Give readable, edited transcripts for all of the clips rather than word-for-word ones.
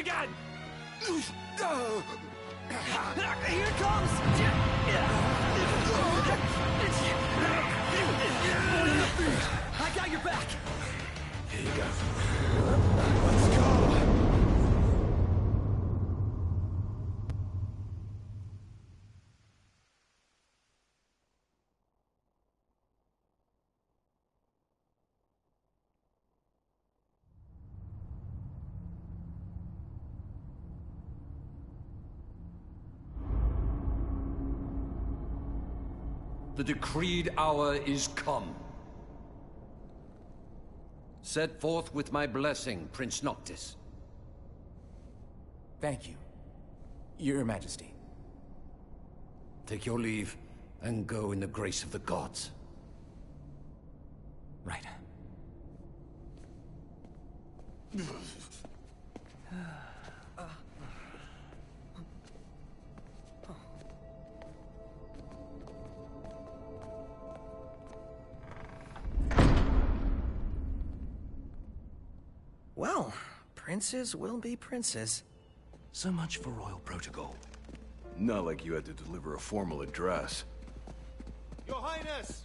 again! Here comes! I got your back! Here you go. Let's go! The decreed hour is come. Set forth with my blessing, Prince Noctis. Thank you, Your Majesty. Take your leave, and go in the grace of the gods. Right. Well, princes will be princes. So much for royal protocol. Not like you had to deliver a formal address. Your Highness!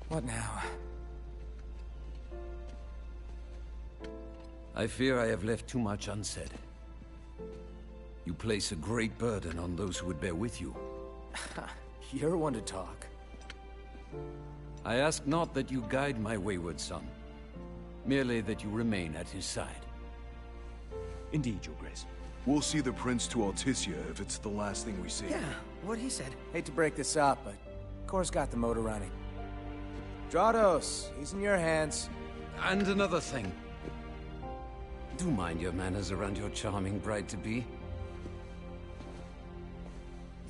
What now? I fear I have left too much unsaid. You place a great burden on those who would bear with you. You're one to talk. I ask not that you guide my wayward son, merely that you remain at his side. Indeed, Your Grace. We'll see the prince to Alticia if it's the last thing we see. Yeah, what he said. Hate to break this up, but Kor's got the motor running. Drados, he's in your hands. And another thing. Do mind your manners around your charming bride-to-be.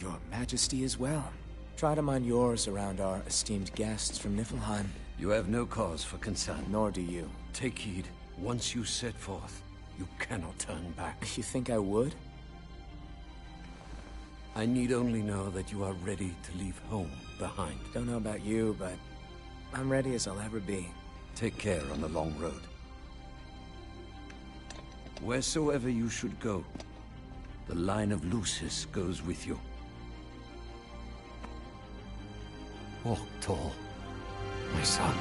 Your Majesty as well. Try to mind yours around our esteemed guests from Niflheim. You have no cause for concern. Nor do you. Take heed. Once you set forth, you cannot turn back. You think I would? I need only know that you are ready to leave home behind. Don't know about you, but I'm ready as I'll ever be. Take care on the long road. Wheresoever you should go, the line of Lucis goes with you. Walk tall, my son.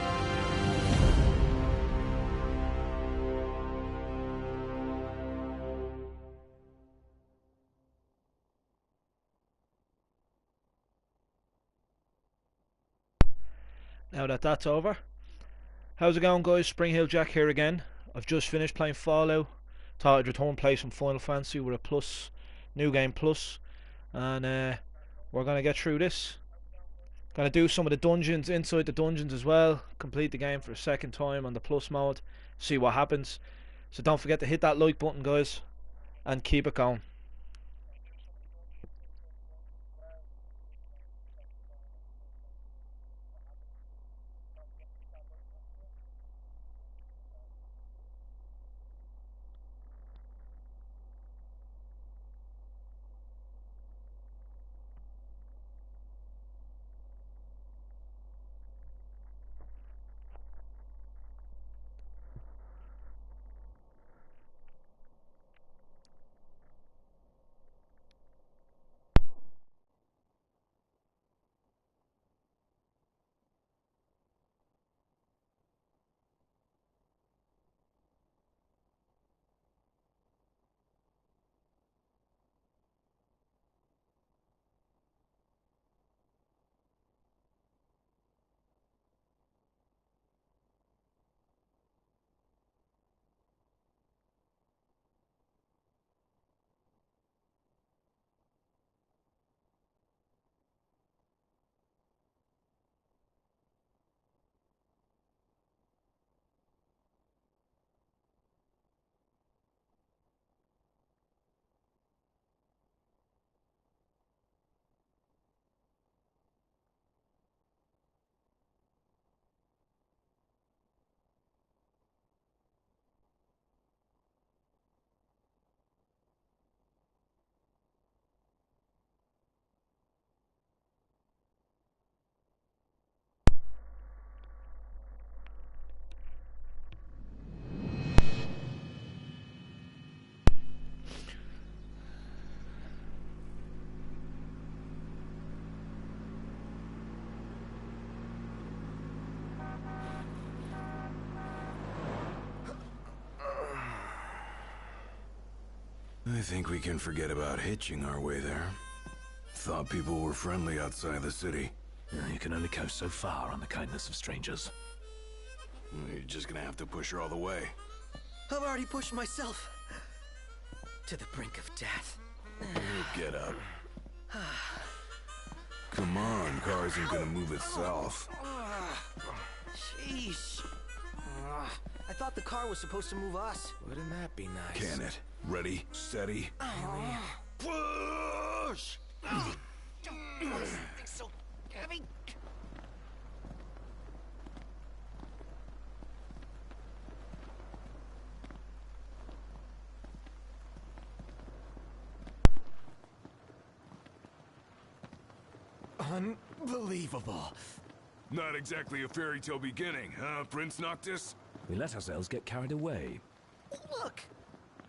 Now that that's over, how's it going, guys? Springhill Jack here again. I've just finished playing Fallout. Thought I'd return play some Final Fantasy with a plus, new game plus, and we're gonna get through this. Gonna do some of the dungeons inside the dungeons as well. Complete the game for a second time on the plus mode. See what happens. So don't forget to hit that like button, guys, and keep it going. I think we can forget about hitching our way there. Thought people were friendly outside the city. You can only go so far on the kindness of strangers. You're just gonna have to push her all the way. I've already pushed myself to the brink of death. Get up. Come on, car isn't gonna move itself. Sheesh. I thought the car was supposed to move us. Wouldn't that be nice? Can it? Ready, steady. Push! It's so heavy. Unbelievable. Not exactly a fairy tale beginning, huh, Prince Noctis? We let ourselves get carried away. Look,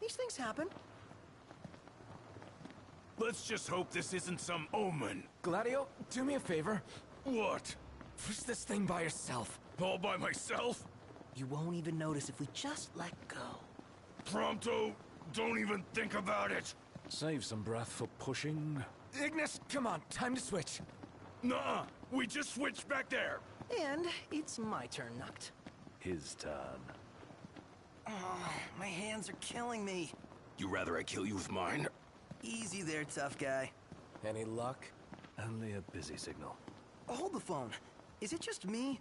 these things happen. Let's just hope this isn't some omen. Gladio, do me a favor. What? Push this thing by yourself. All by myself? You won't even notice if we just let go. Prompto, don't even think about it. Save some breath for pushing. Ignis, come on, time to switch. Nuh-uh, we just switched back there. And it's my turn, Noct. His turn. Oh, my hands are killing me. You rather I kill you with mine? Easy there, tough guy. Any luck? Only a busy signal. Hold the phone. Is it just me?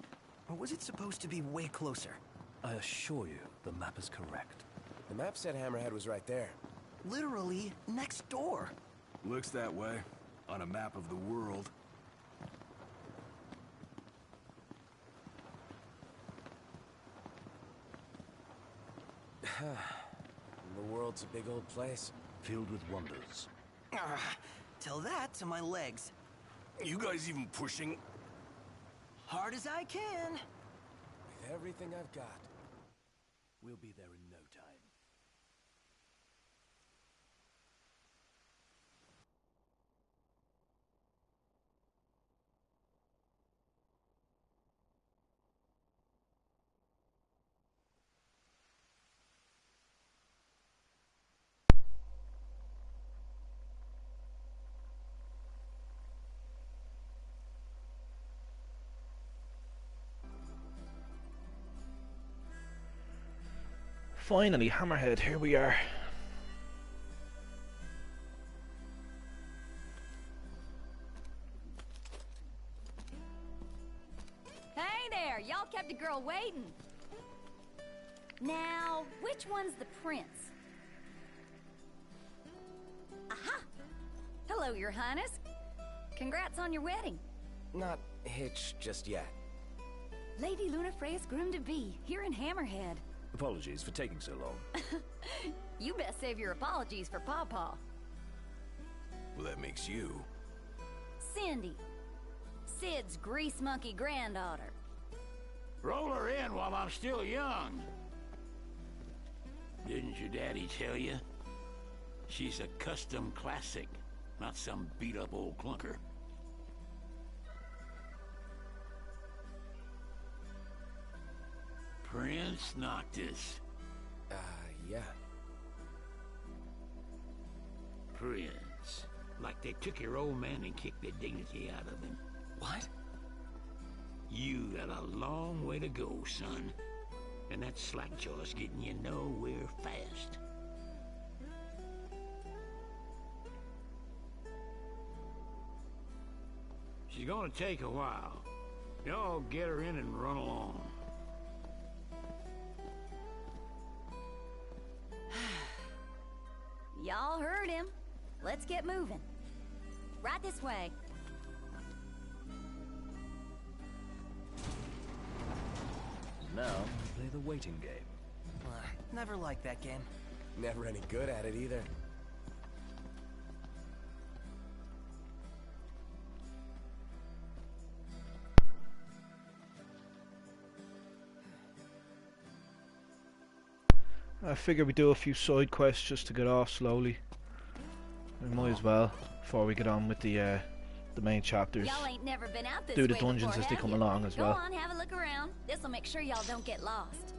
Or was it supposed to be way closer? I assure you, the map is correct. The map said Hammerhead was right there. Literally next door. Looks that way, on a map of the world. The world's a big old place. Filled with wonders. Tell that to my legs. You guys even pushing? Hard as I can. With everything I've got. We'll be there in no time. Finally, Hammerhead, here we are. Hey there, y'all kept a girl waiting. Now, which one's the prince? Aha! Hello, Your Highness. Congrats on your wedding. Not hitched just yet. Lady Lunafreya's groom-to-be, here in Hammerhead. Apologies for taking so long. You best save your apologies for Pawpaw. Well, that makes you. Cindy, Sid's grease monkey granddaughter. Roll her in while I'm still young. Didn't your daddy tell you? She's a custom classic, not some beat-up old clunker. Prince Noctis. Yeah. Prince. Like they took your old man and kicked the dignity out of him. What? You got a long way to go, son. And that slackjaw's getting you nowhere fast. She's gonna take a while. Y'all get her in and run along. Y'all heard him. Let's get moving. Right this way. Now, we play the waiting game. Never liked that game. Never any good at it either. I figure we do a few side quests just to get off slowly. We might as well before we get on with the main chapters. Y'all ain't never been out this Do the way dungeons before, as they have come ya? along as well. Go on, have a look around. This'll make sure y'all don't get lost.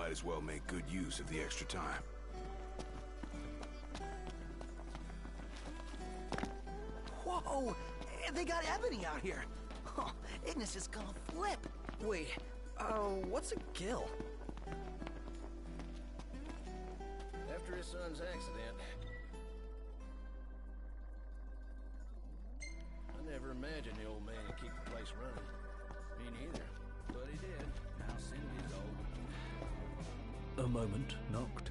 Might as well make good use of the extra time. Whoa! They got Ebony out here. Oh, Ignis is gonna flip. Wait, what's a gill? After his son's accident, I never imagined the old man would keep the place running. Me neither, but he did. Now Cindy's old. A moment knocked.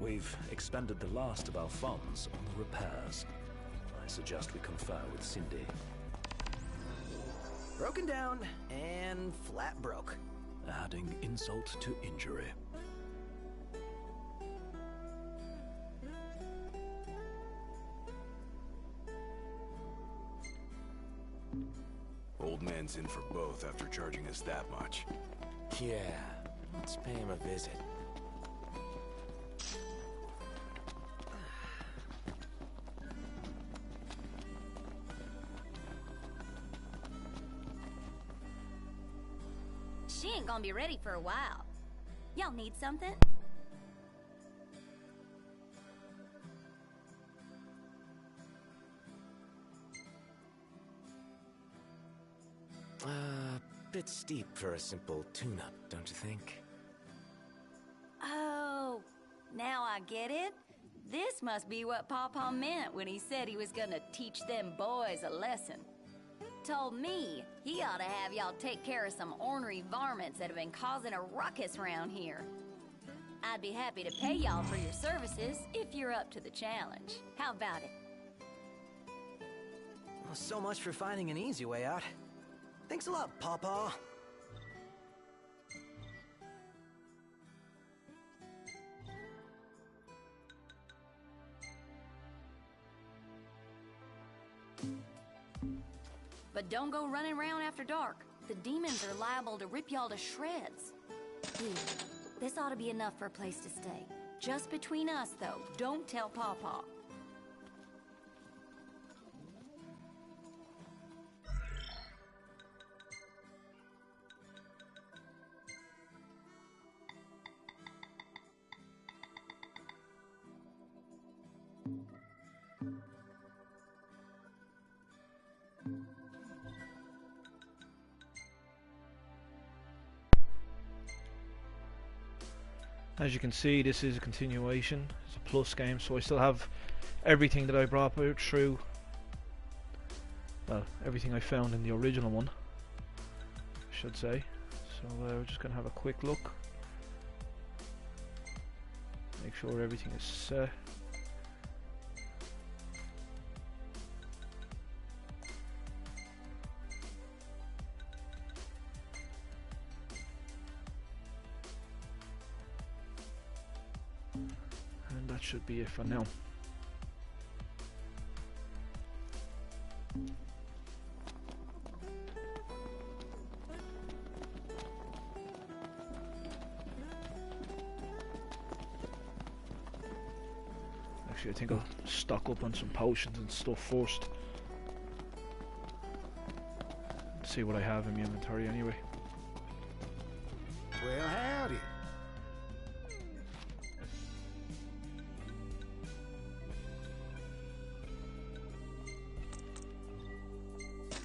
We've expended the last of our funds on the repairs. I suggest we confer with Cindy. Broken down and flat broke. Adding insult to injury. Old man's in for both after charging us that much. Yeah, let's pay him a visit. She ain't gonna be ready for a while. Y'all need something? Bit steep for a simple tune-up, don't you think? Oh, now I get it. This must be what Pawpaw meant when he said he was gonna teach them boys a lesson. Told me he ought to have y'all take care of some ornery varmints that have been causing a ruckus around here. I'd be happy to pay y'all for your services if you're up to the challenge. How about it? Well, so much for finding an easy way out. Thanks a lot, Pawpaw. But don't go running around after dark. The demons are liable to rip y'all to shreds. This ought to be enough for a place to stay. Just between us, though. Don't tell Pawpaw. As you can see, this is a continuation. It's a plus game, so I still have everything that I brought out through. Well, everything I found in the original one, I should say. So we're just going to have a quick look. Make sure everything is set. And that should be it for now. Actually, I think I'll stock up on some potions and stuff first. See what I have in my inventory anyway. Well, howdy.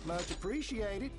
Much appreciated.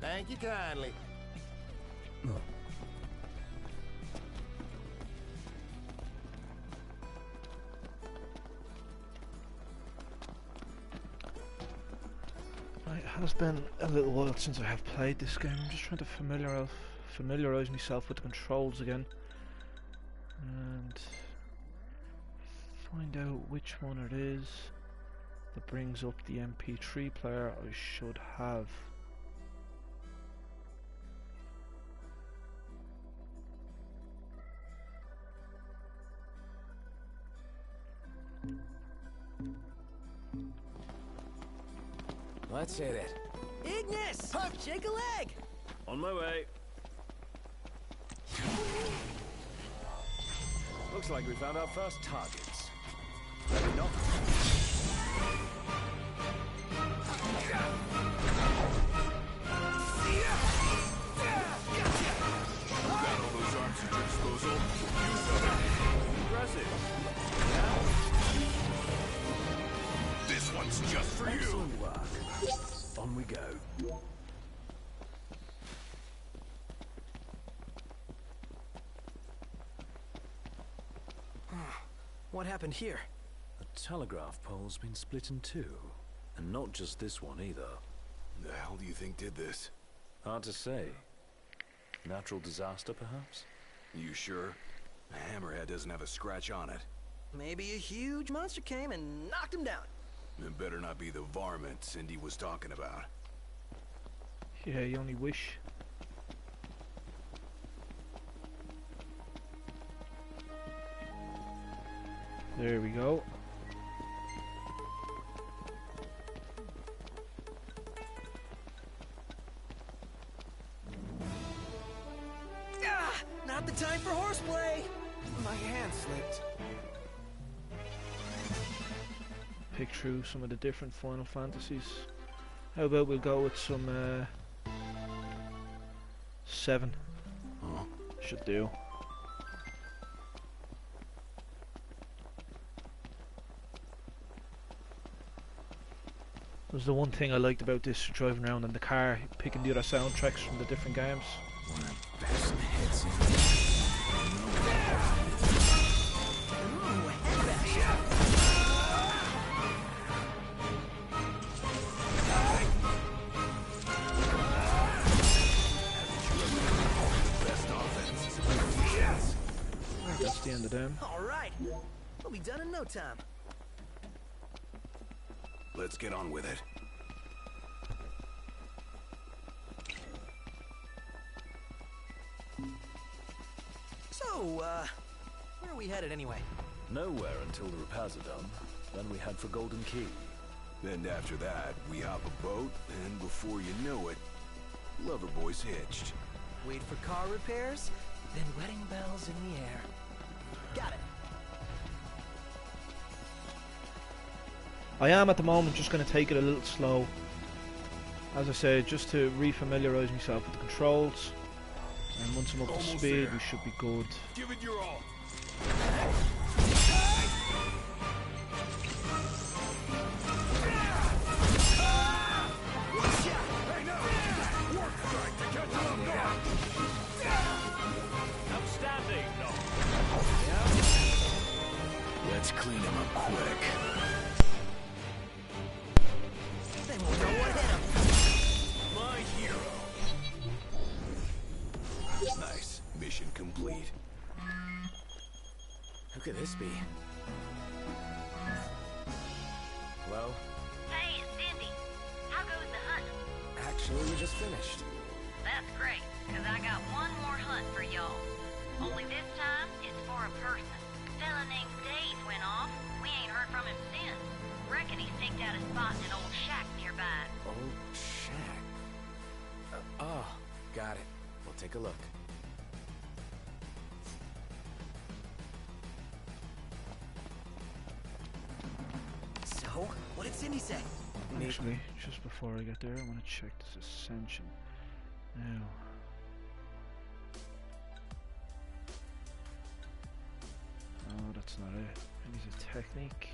Thank you kindly. It has been a little while since I have played this game. I'm just trying to familiarise myself with the controls again. And find out which one it is that brings up the MP3 player I should have. Let's hit it. Ignis! Shake a leg! On my way. Looks like we found our first targets. Maybe not. Got all those arms at your disposal. Impressive. This one's just for you. Excellent work. On we go. What happened here? The telegraph pole's been split in two. And not just this one either. The hell do you think did this? Hard to say. Natural disaster, perhaps? You sure? A hammerhead doesn't have a scratch on it. Maybe a huge monster came and knocked him down. It better not be the varmint Cindy was talking about. Yeah, you only wish. There we go. Ah! Not the time for horseplay! My hand slipped. Pick through some of the different Final Fantasies. How about we'll go with some 7. Huh? Should do. Was the one thing I liked about this, driving around in the car, picking the other soundtracks from the different games. One of the best hits in Ooh, headbash. Best offense. Yes! That's the end of them. All right. We'll be done in no time. Let's get on with it. So, where are we headed anyway? Nowhere until the repairs are done. Then we head for Golden Key. Then after that, we hop a boat, and before you know it, Loverboy's hitched. Wait for car repairs, then wedding bells in the air. Got it. I am at the moment just going to take it a little slow. As I said, just to re-familiarise myself with the controls. And once I'm up to Almost speed, there. we should be good. Give it your all. Outstanding! Let's clean him up quick. They won't know what hit him. My hero. Nice. Mission complete. Who could this be? Hello? Hey, it's Cindy. How goes the hunt? Actually, we just finished. That's great, because I got one more hunt for y'all. Only this time, it's for a person. Fella named Dave went off. We ain't heard from him since. Reckon he staked out a spot in an old shack nearby. Old shack. Oh, got it. We'll take a look. So, what did Cindy say? Actually, just before I get there, I want to check this Ascension. Now. Oh, that's not it. Maybe it's a technique.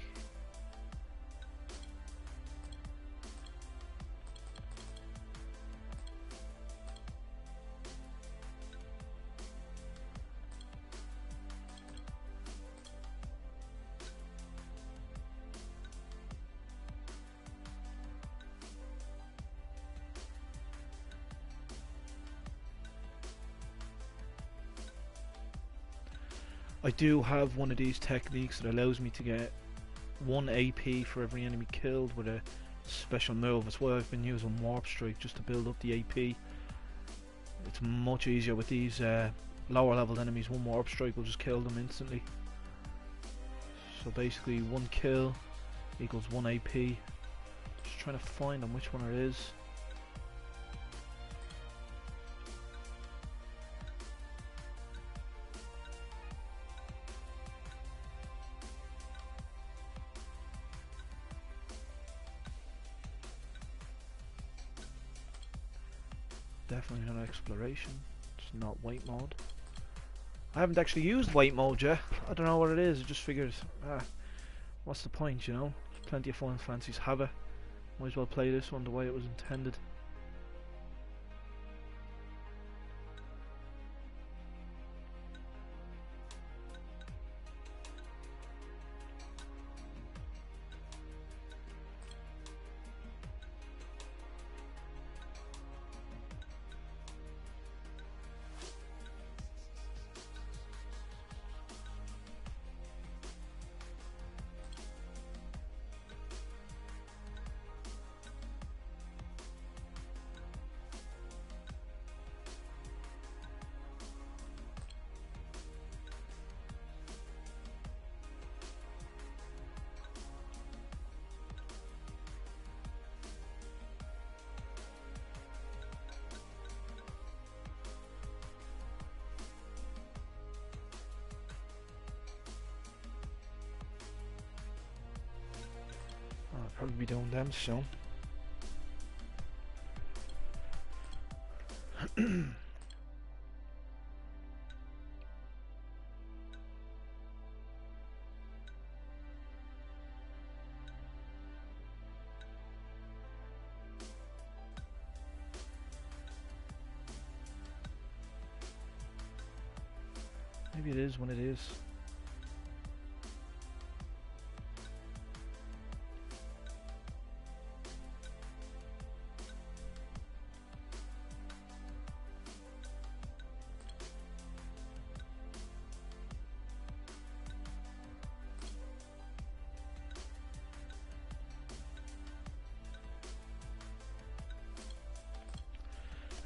I do have one of these techniques that allows me to get 1 AP for every enemy killed with a special move. That's why I've been using Warp Strike, just to build up the AP. It's much easier with these lower leveled enemies. 1 Warp Strike will just kill them instantly. So basically 1 kill equals 1 AP. Just trying to find on which one it is. Definitely not exploration. It's not white mode. I haven't actually used white mode yet. I don't know what it is. I just figured, what's the point, you know? Plenty of Final Fancies have it. Might as well play this one the way it was intended. I'll probably be doing them soon. Maybe it is when it is.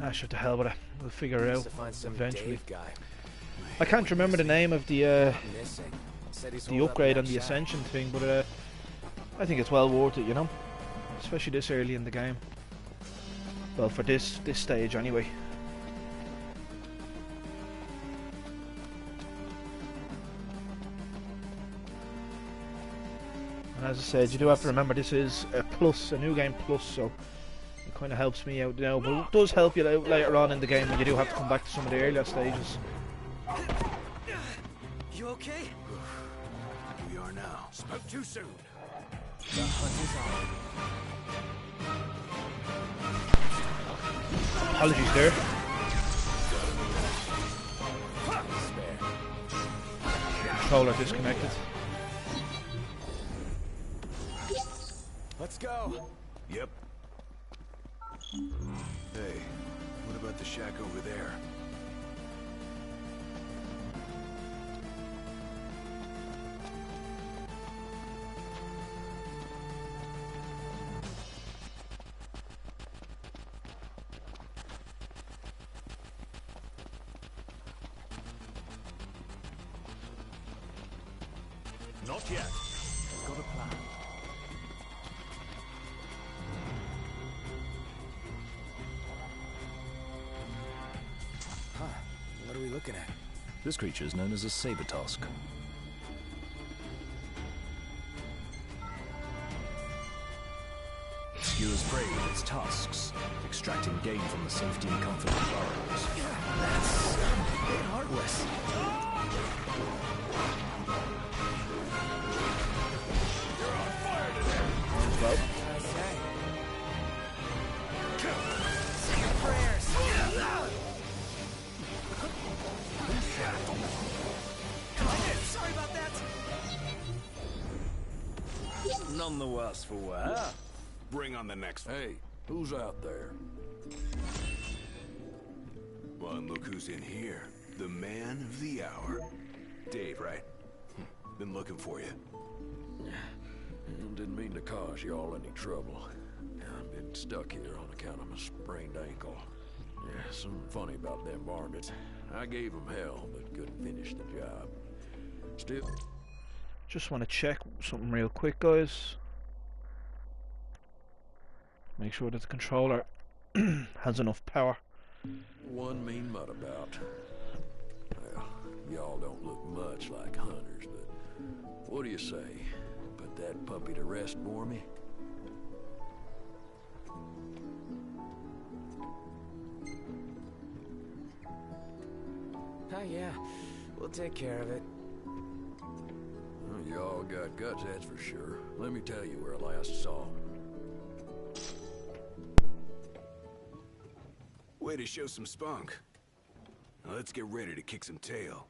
Ah, shut the hell with it. We'll figure it out eventually. I can't remember the name of the upgrade on the Ascension thing, but I think it's well worth it, you know, especially this early in the game. Well, for this stage anyway. And as I said, you do have to remember this is a plus, a new game plus, so it kind of helps me out now, but it does help you out later on in the game when you do have to come back to some of the earlier stages. You okay? We are now. Spoke too soon. The hunt is on. Apologies there. Controller disconnected. Let's go. Yep. Hey, what about the shack over there? Not yet. I've got a plan. Huh. What are we looking at? This creature is known as a saber tusk. It skewers prey with its tusks, extracting gain from the safety and comfort of burrows. That's a bit heartless. Well, Say your prayers. Sorry about that. None the worse for wear. Bring on the next one. Hey, who's out there? Well, and look who's in here. The man of the hour. Dave, right? Been looking for you. Didn't mean to cause y'all any trouble. I've been stuck here on account of my sprained ankle. Yeah, something funny about them varmints. I gave them hell, but couldn't finish the job. Still... Just want to check something real quick, guys. Make sure that the controller has enough power. One mean mutt about. Well, y'all don't look much like hunters, but what do you say? Put that puppy to rest for me? Oh yeah, we'll take care of it. Well, y'all got guts, that's for sure. Let me tell you where I last saw him. Way to show some spunk. Now let's get ready to kick some tail.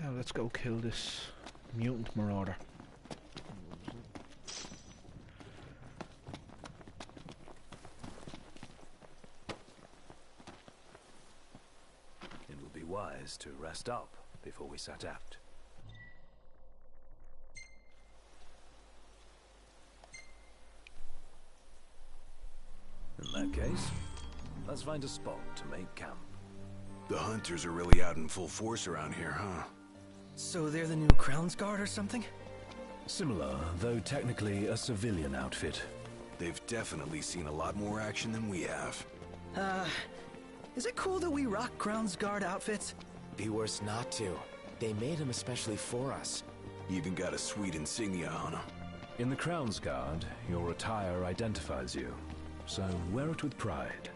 Now let's go kill this mutant marauder. It would be wise to rest up before we set out. In that case, let's find a spot to make camp. The hunters are really out in full force around here, huh? So they're the new Crown's Guard or something? Similar, though technically a civilian outfit. They've definitely seen a lot more action than we have. Is it cool that we rock Crown's Guard outfits? Be worse not to. They made them especially for us. Even got a sweet insignia on them. In the Crown's Guard, your attire identifies you, so wear it with pride.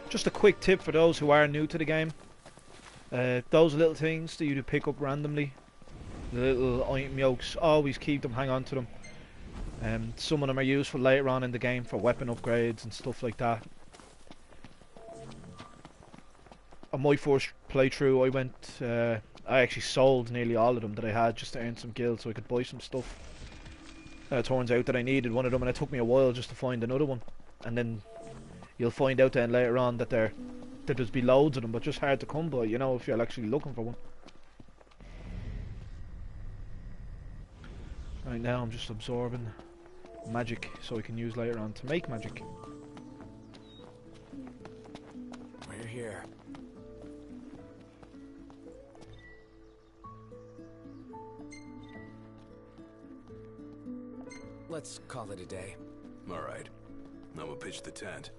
Just a quick tip for those who are new to the game. Those little things that you pick up randomly, the little item yokes, always keep them, hang on to them. Some of them are useful later on in the game for weapon upgrades and stuff like that. On my first playthrough I went, I actually sold nearly all of them that I had just to earn some gil so I could buy some stuff. It turns out that I needed one of them and it took me a while just to find another one. And then you'll find out then later on that there's be loads of them, but just hard to come by, you know, if you're actually looking for one. Right now I'm just absorbing magic so I can use later on to make magic. We're here. Let's call it a day. All right. I'm gonna pitch the tent.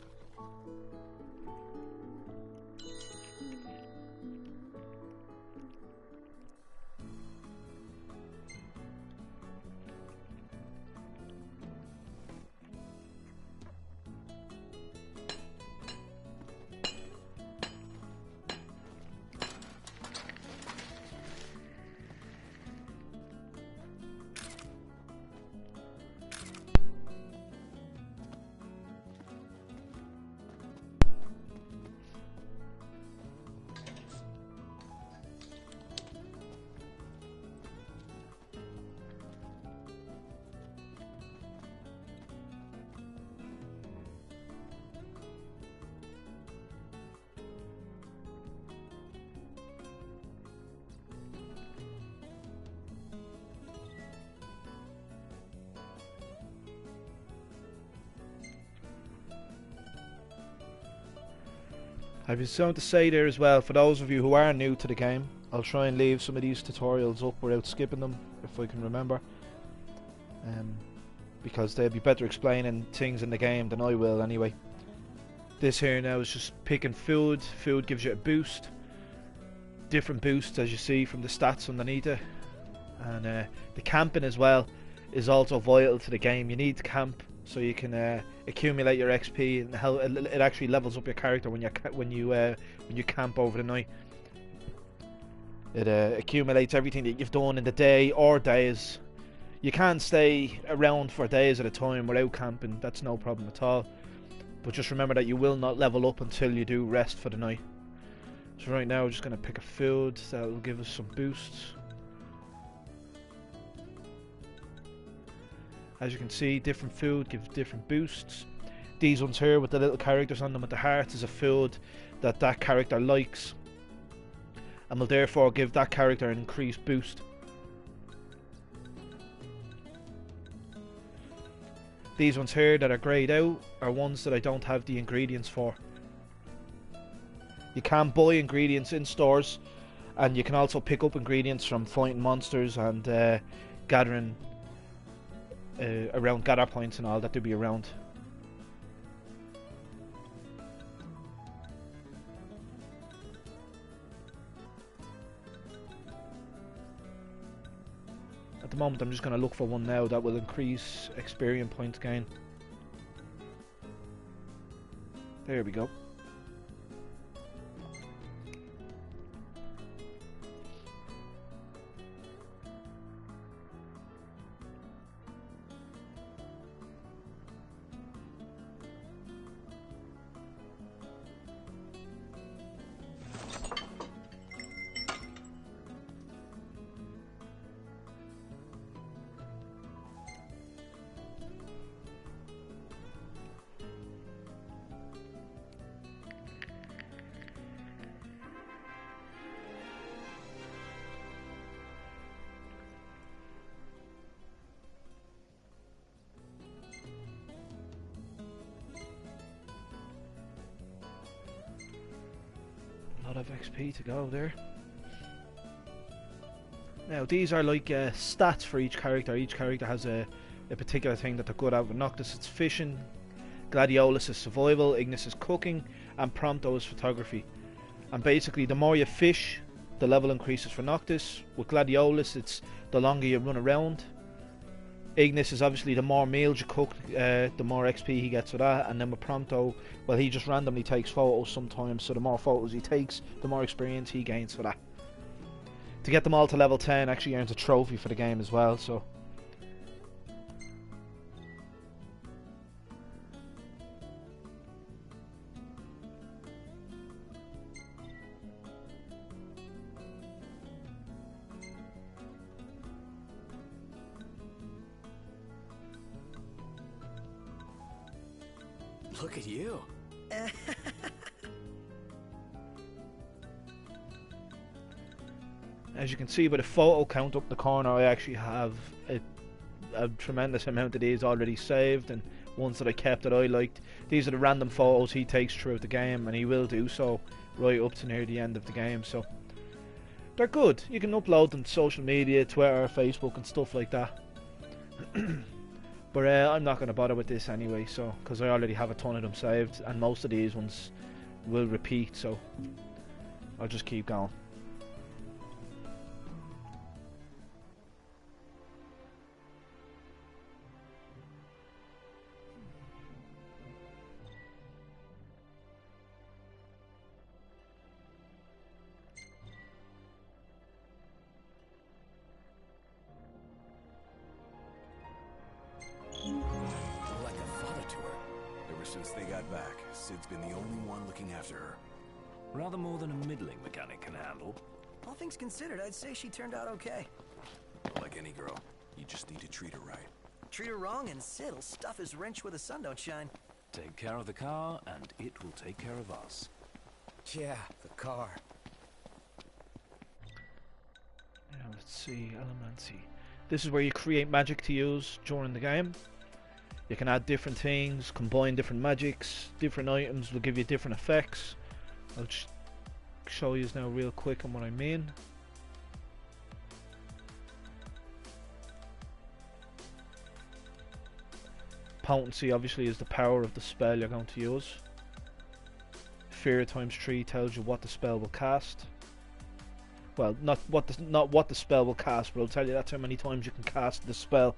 I've been something to say there as well, for those of you who are new to the game. I'll try and leave some of these tutorials up without skipping them, if I can remember. Because they'll be better explaining things in the game than I will anyway. This here now is just picking food. Food gives you a boost. Different boosts as you see from the stats underneath it. And the camping as well is also vital to the game. You need to camp so you can accumulate your XP, and how it actually levels up your character when you camp over the night. It accumulates everything that you've done in the day or days. You can stay around for days at a time without camping, that's no problem at all. But just remember that you will not level up until you do rest for the night. So right now we're just going to pick a food that will give us some boosts. As you can see, different food gives different boosts. These ones here with the little characters on them with the hearts is a food that that character likes, and will therefore give that character an increased boost. These ones here that are greyed out are ones that I don't have the ingredients for. You can buy ingredients in stores, and you can also pick up ingredients from fighting monsters and gathering around gather points and all that to be around. At the moment I'm just going to look for one now that will increase experience points gain. There we go. A lot of XP to go there. Now these are like stats for each character. Each character has a particular thing that they're good at. With Noctis it's fishing, Gladiolus is survival, Ignis is cooking, and Prompto is photography. And basically the more you fish, the level increases for Noctis. With Gladiolus it's the longer you run around. Ignis is obviously the more meals you cook, the more XP he gets for that. And then with Prompto, well, he just randomly takes photos sometimes, so the more photos he takes, the more experience he gains for that. To get them all to level 10 actually earns a trophy for the game as well, so... Look at you. As you can see by the photo count up the corner, I actually have a tremendous amount of these already saved, and ones that I kept that I liked. These are the random photos he takes throughout the game, and he will do so right up to near the end of the game, so they're good. You can upload them to social media, Twitter, Facebook and stuff like that. But I'm not going to bother with this anyway, so because I already have a ton of them saved, and most of these ones will repeat, so I'll just keep going. Like a father to her. Ever since they got back, Sid's been the only one looking after her. Rather more than a middling mechanic can handle. All things considered, I'd say she turned out okay. Like any girl, you just need to treat her right. Treat her wrong and Sid'll stuff his wrench where the sun don't shine. Take care of the car, and it will take care of us. Yeah, the car. Now let's see, Elemency. This is where you create magic to use during the game. You can add different things, combine different magics, different items will give you different effects. I'll just show you now real quick on what I mean. Potency obviously is the power of the spell you're going to use. Fear times 3 tells you what the spell will cast. Well, not what the spell will cast, but it'll tell you that's how many times you can cast the spell.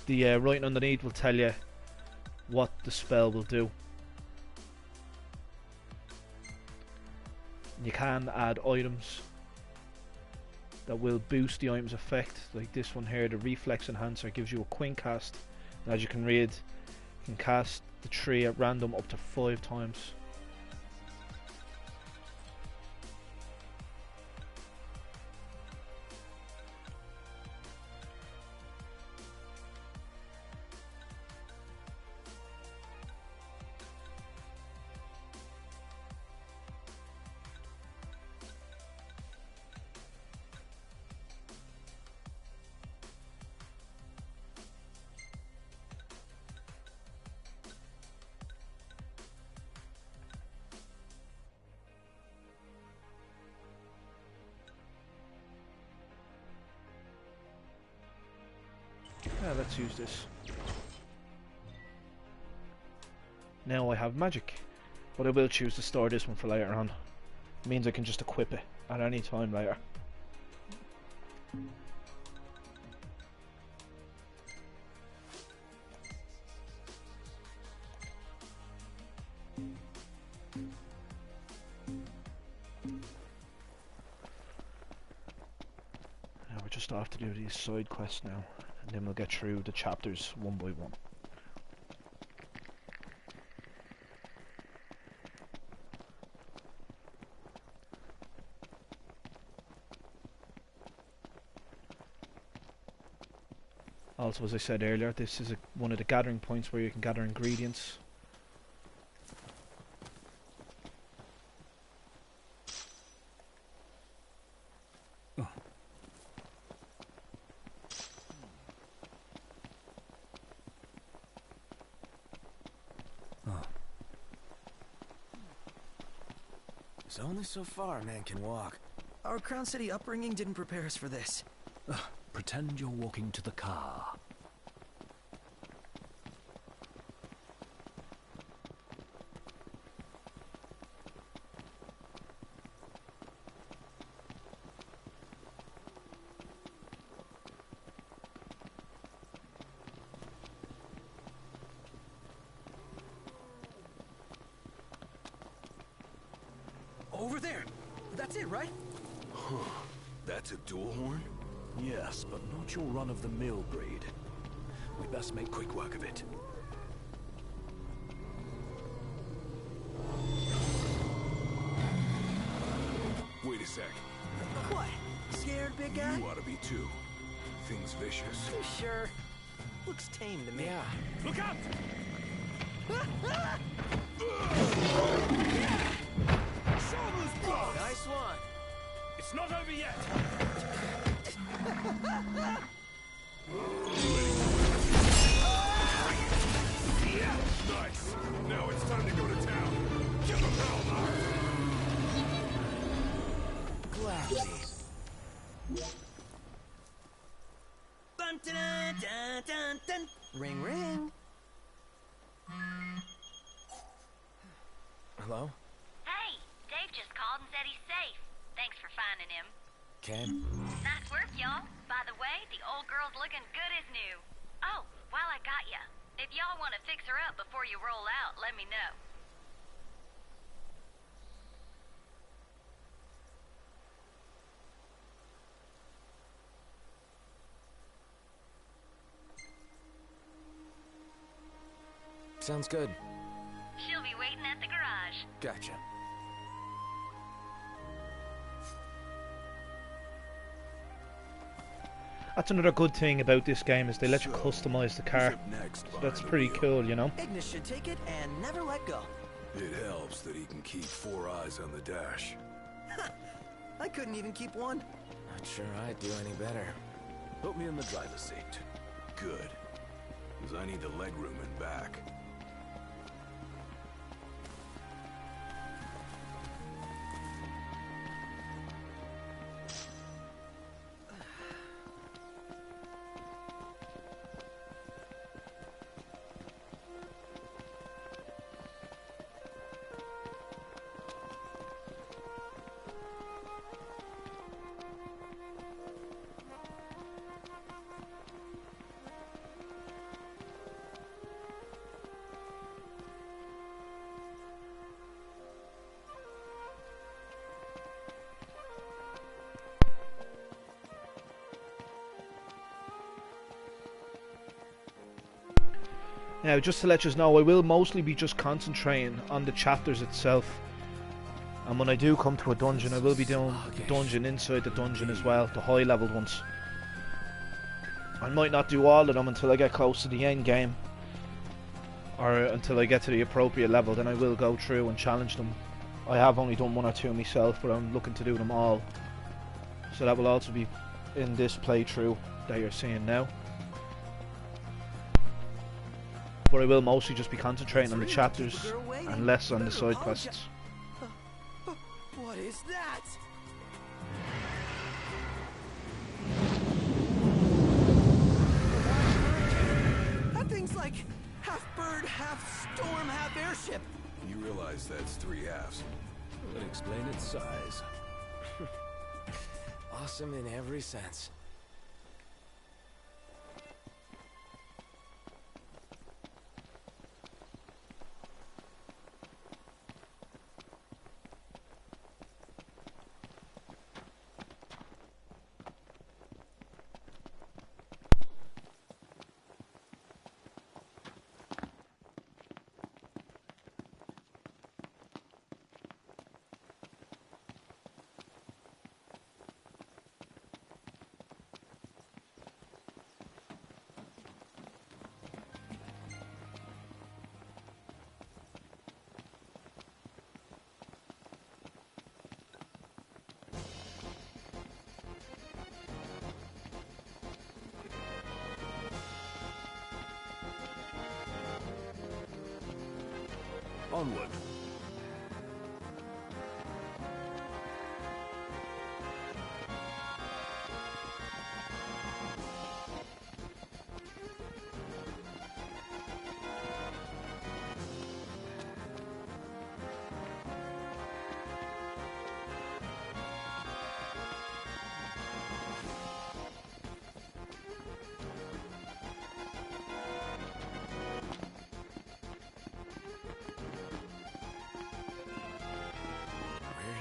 The writing underneath will tell you what the spell will do. You can add items that will boost the item's effect, like this one here, the Reflex Enhancer gives you a Queen cast. And as you can read, you can cast the tree at random up to 5 times. Yeah, let's use this. Now I have magic, but I will choose to store this one for later on. It means I can just equip it at any time later. Now we're just off to do these side quests now, and then we'll get through the chapters one by one. Also, as I said earlier, this is one of the gathering points where you can gather ingredients. Oh. Oh. It's only so far a man can walk. Our Crown City upbringing didn't prepare us for this. Pretend you're walking to the car. Over there. That's it, right? Huh. That's a dual horn? Yes, but not your run-of-the-mill breed. We best make quick work of it. Wait a sec. What? Scared, big guy? You ought to be too. Thing's vicious. You sure? Looks tame to me. Yeah. Look out! Nice one. It's not over yet. Nice. Now it's time to go to town. Give him hell, Mark. Gladly. Dun, dun, dun, dun, dun. Ring, ring. Hello? Hey, Dave just called and said he's safe. Thanks for finding him. Ken? Nice work, y'all. By the way, the old girl's looking good as new. Oh, while I got ya, if y'all want to fix her up before you roll out, let me know. Sounds good. She'll be waiting at the garage. Gotcha. That's another good thing about this game, is they let you So, customize the car. who's up next So behind that's the pretty wheel? cool, you know. Ignis should take it and never let go. It helps that he can keep 4 eyes on the dash. I couldn't even keep one. Not sure I'd do any better. Put me in the driver's seat. Good. Because I need the legroom in back. Now, just to let you know, I will mostly be just concentrating on the chapters itself. And when I do come to a dungeon, I will be doing the dungeon inside the dungeon as well, the high level ones. I might not do all of them until I get close to the end game, or until I get to the appropriate level. Then I will go through and challenge them. I have only done 1 or 2 myself, but I'm looking to do them all. So that will also be in this playthrough that you're seeing now. But I will mostly just be concentrating on the chapters and less on the side quests. What is that? like half bird, half storm, half airship. You realize that's 3 halves. Would explain its size. Awesome in every sense. Onward.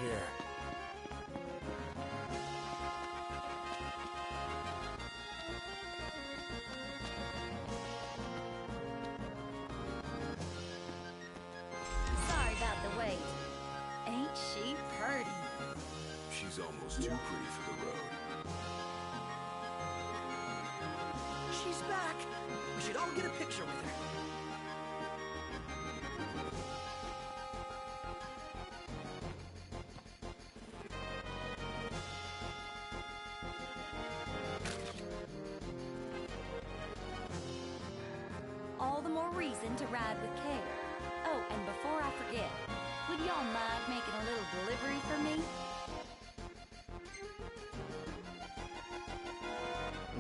Here. Sorry about the wait. Ain't she pretty? She's almost too pretty for the road. She's back. We should all get a picture with her. All the more reason to ride with care. Oh, and before I forget, would y'all mind making a little delivery for me?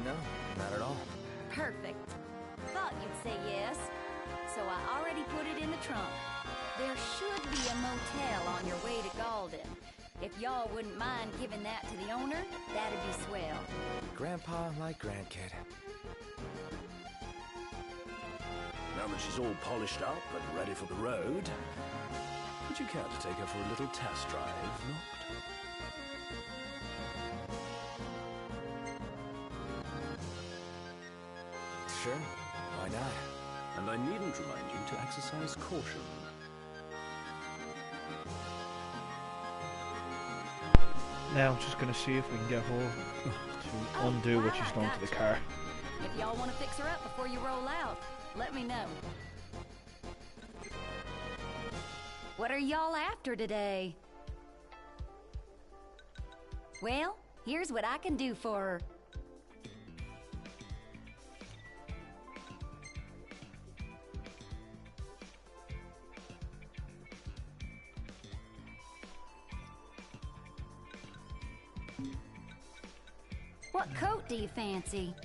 No, not at all. Perfect. Thought you'd say yes. So I already put it in the trunk. There should be a motel on your way to Galden. If y'all wouldn't mind giving that to the owner, that'd be swell. Grandpa, like grandkid. Now that she's all polished up and ready for the road, would you care to take her for a little test drive, Noct? Sure, why not? And I needn't remind you to exercise caution. Now I'm just going to see if we can get her to undo what she's done to the car. If y'all want to fix her up before you roll out, let me know. What are y'all after today? Well, here's what I can do for her. What coat do you fancy?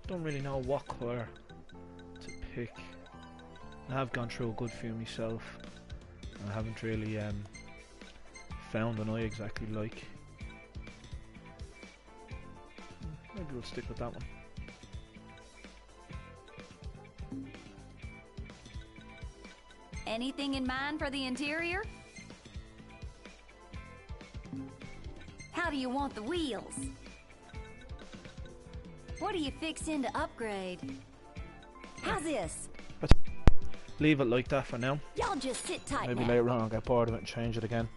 Don't really know what colour to pick. I have gone through a good few myself. I haven't really found an I exactly like. Maybe we'll stick with that one. Anything in mind for the interior? How do you want the wheels? What are you fixing to upgrade? How's this? Leave it like that for now. Y'all just sit tight Maybe now. later on I'll get bored of it and change it again.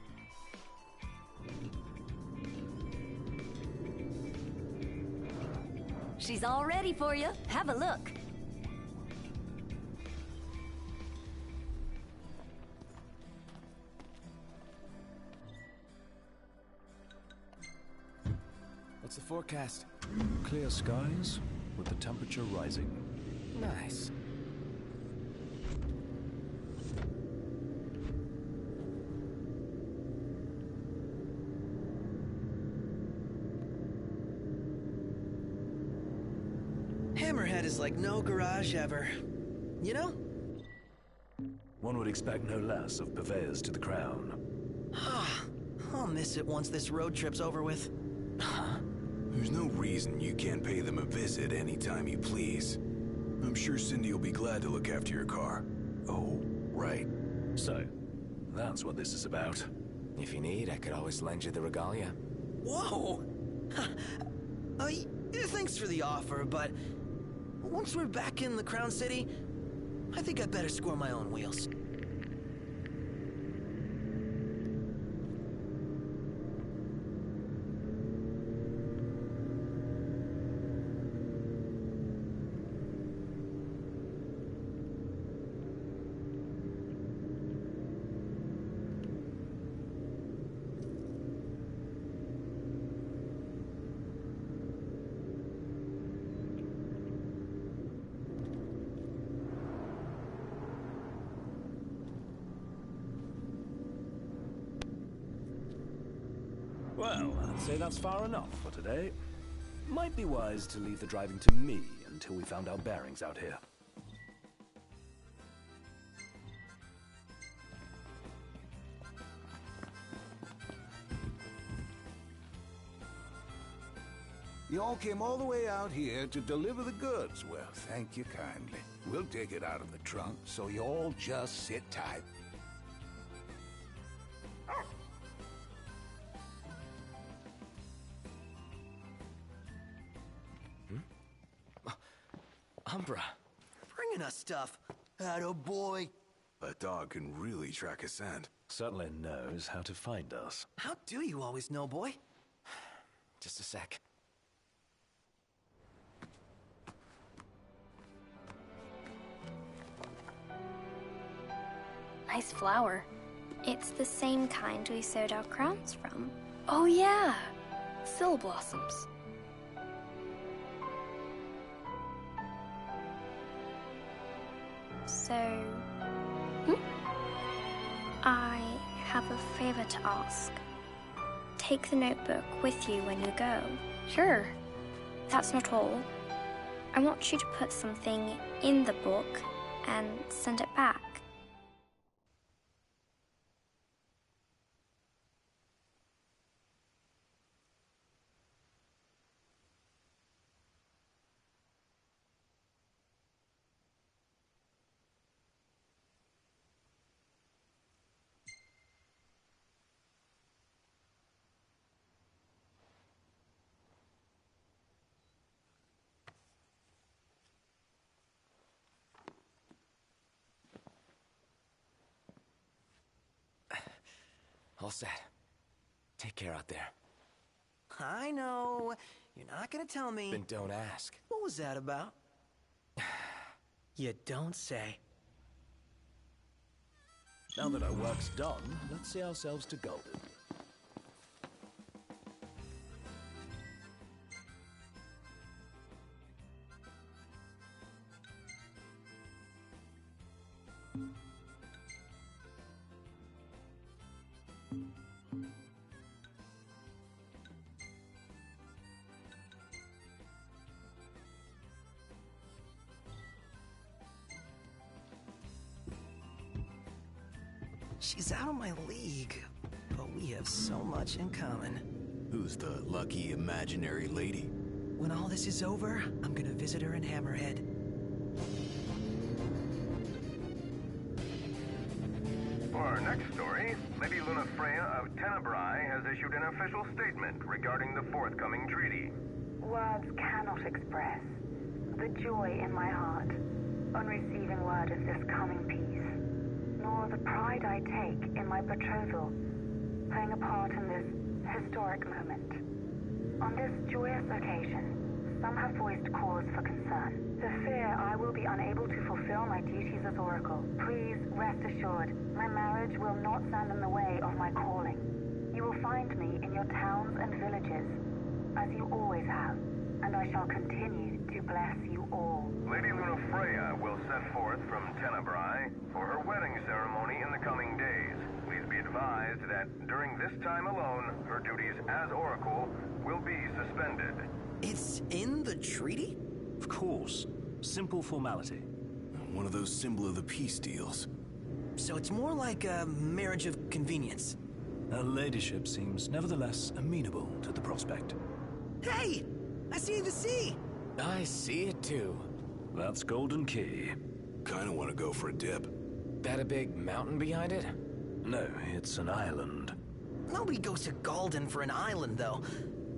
She's all ready for you. Have a look. What's the forecast? Clear skies, with the temperature rising. Nice. Hammerhead is like no garage ever. You know? One would expect no less of purveyors to the crown. I'll miss it once this road trip's over with. There's no reason you can't pay them a visit anytime you please. I'm sure Cindy will be glad to look after your car. Oh, right. So, that's what this is about. If you need, I could always lend you the regalia. Whoa! Thanks for the offer, but once we're back in the Crown City, I think I'd better score my own wheels. Well, I'd say that's far enough for today. Might be wise to leave the driving to me until we found our bearings out here. You all came all the way out here to deliver the goods. Well, thank you kindly. We'll take it out of the trunk, so you all just sit tight. Umbra. Bringing us stuff. Atta boy. That dog can really track a scent. Certainly knows how to find us. How do you always know, boy? Just a sec. Nice flower. It's the same kind we sewed our crowns from. Oh yeah! Sill blossoms. So... I have a favor to ask. Take the notebook with you when you go. Sure. That's not all. I want you to put something in the book and send it back. All set. Take care out there. I know. You're not gonna tell me. Then don't ask. What was that about? You don't say. Now that our work's done, let's see ourselves to Golden. She's out of my league, but we have so much in common. Who's the lucky imaginary lady? When all this is over, I'm gonna visit her in Hammerhead. For our next story, Lady Luna Freya of Tenebrae has issued an official statement regarding the forthcoming treaty. Words cannot express the joy in my heart on receiving word of this coming peace, nor the pride I take in my betrothal playing a part in this historic moment. On this joyous occasion, some have voiced cause for concern. The fear I will be unable to fulfill my duties as Oracle. Please rest assured, my marriage will not stand in the way of my calling. You will find me in your towns and villages, as you always have, and I shall continue to bless you all. Lady Luna Freya will set forth from Tenebrae for her wedding ceremony in the coming days. Please be advised that during this time alone, her duties as Oracle will be suspended. It's in the treaty? Of course. Simple formality. One of those symbol of the peace deals. So it's more like a marriage of convenience. Her ladyship seems nevertheless amenable to the prospect. Hey! I see the sea! I see it too. That's Golden Key. Kinda wanna go for a dip. That a big mountain behind it? No, it's an island. Nobody goes to Golden for an island, though.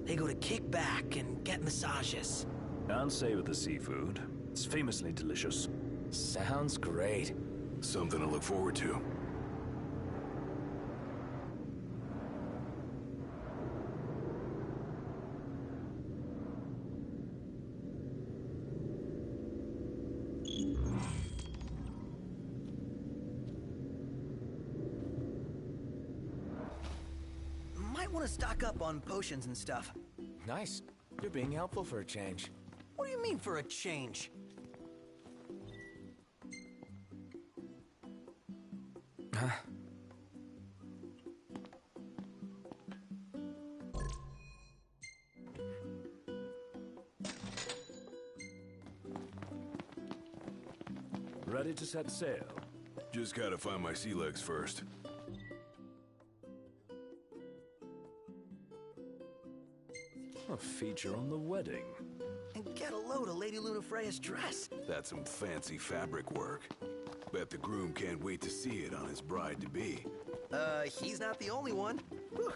They go to kick back and get massages. Can't say with the seafood. It's famously delicious. Sounds great. Something to look forward to. Might want to stock up on potions and stuff. Nice. You're being helpful for a change. What do you mean for a change? Huh? Ready to set sail? Just gotta find my sea legs first. A feature on the wedding. And get a load of Lady Lunafreya's dress. That's some fancy fabric work. Bet the groom can't wait to see it on his bride-to-be. He's not the only one. Whew.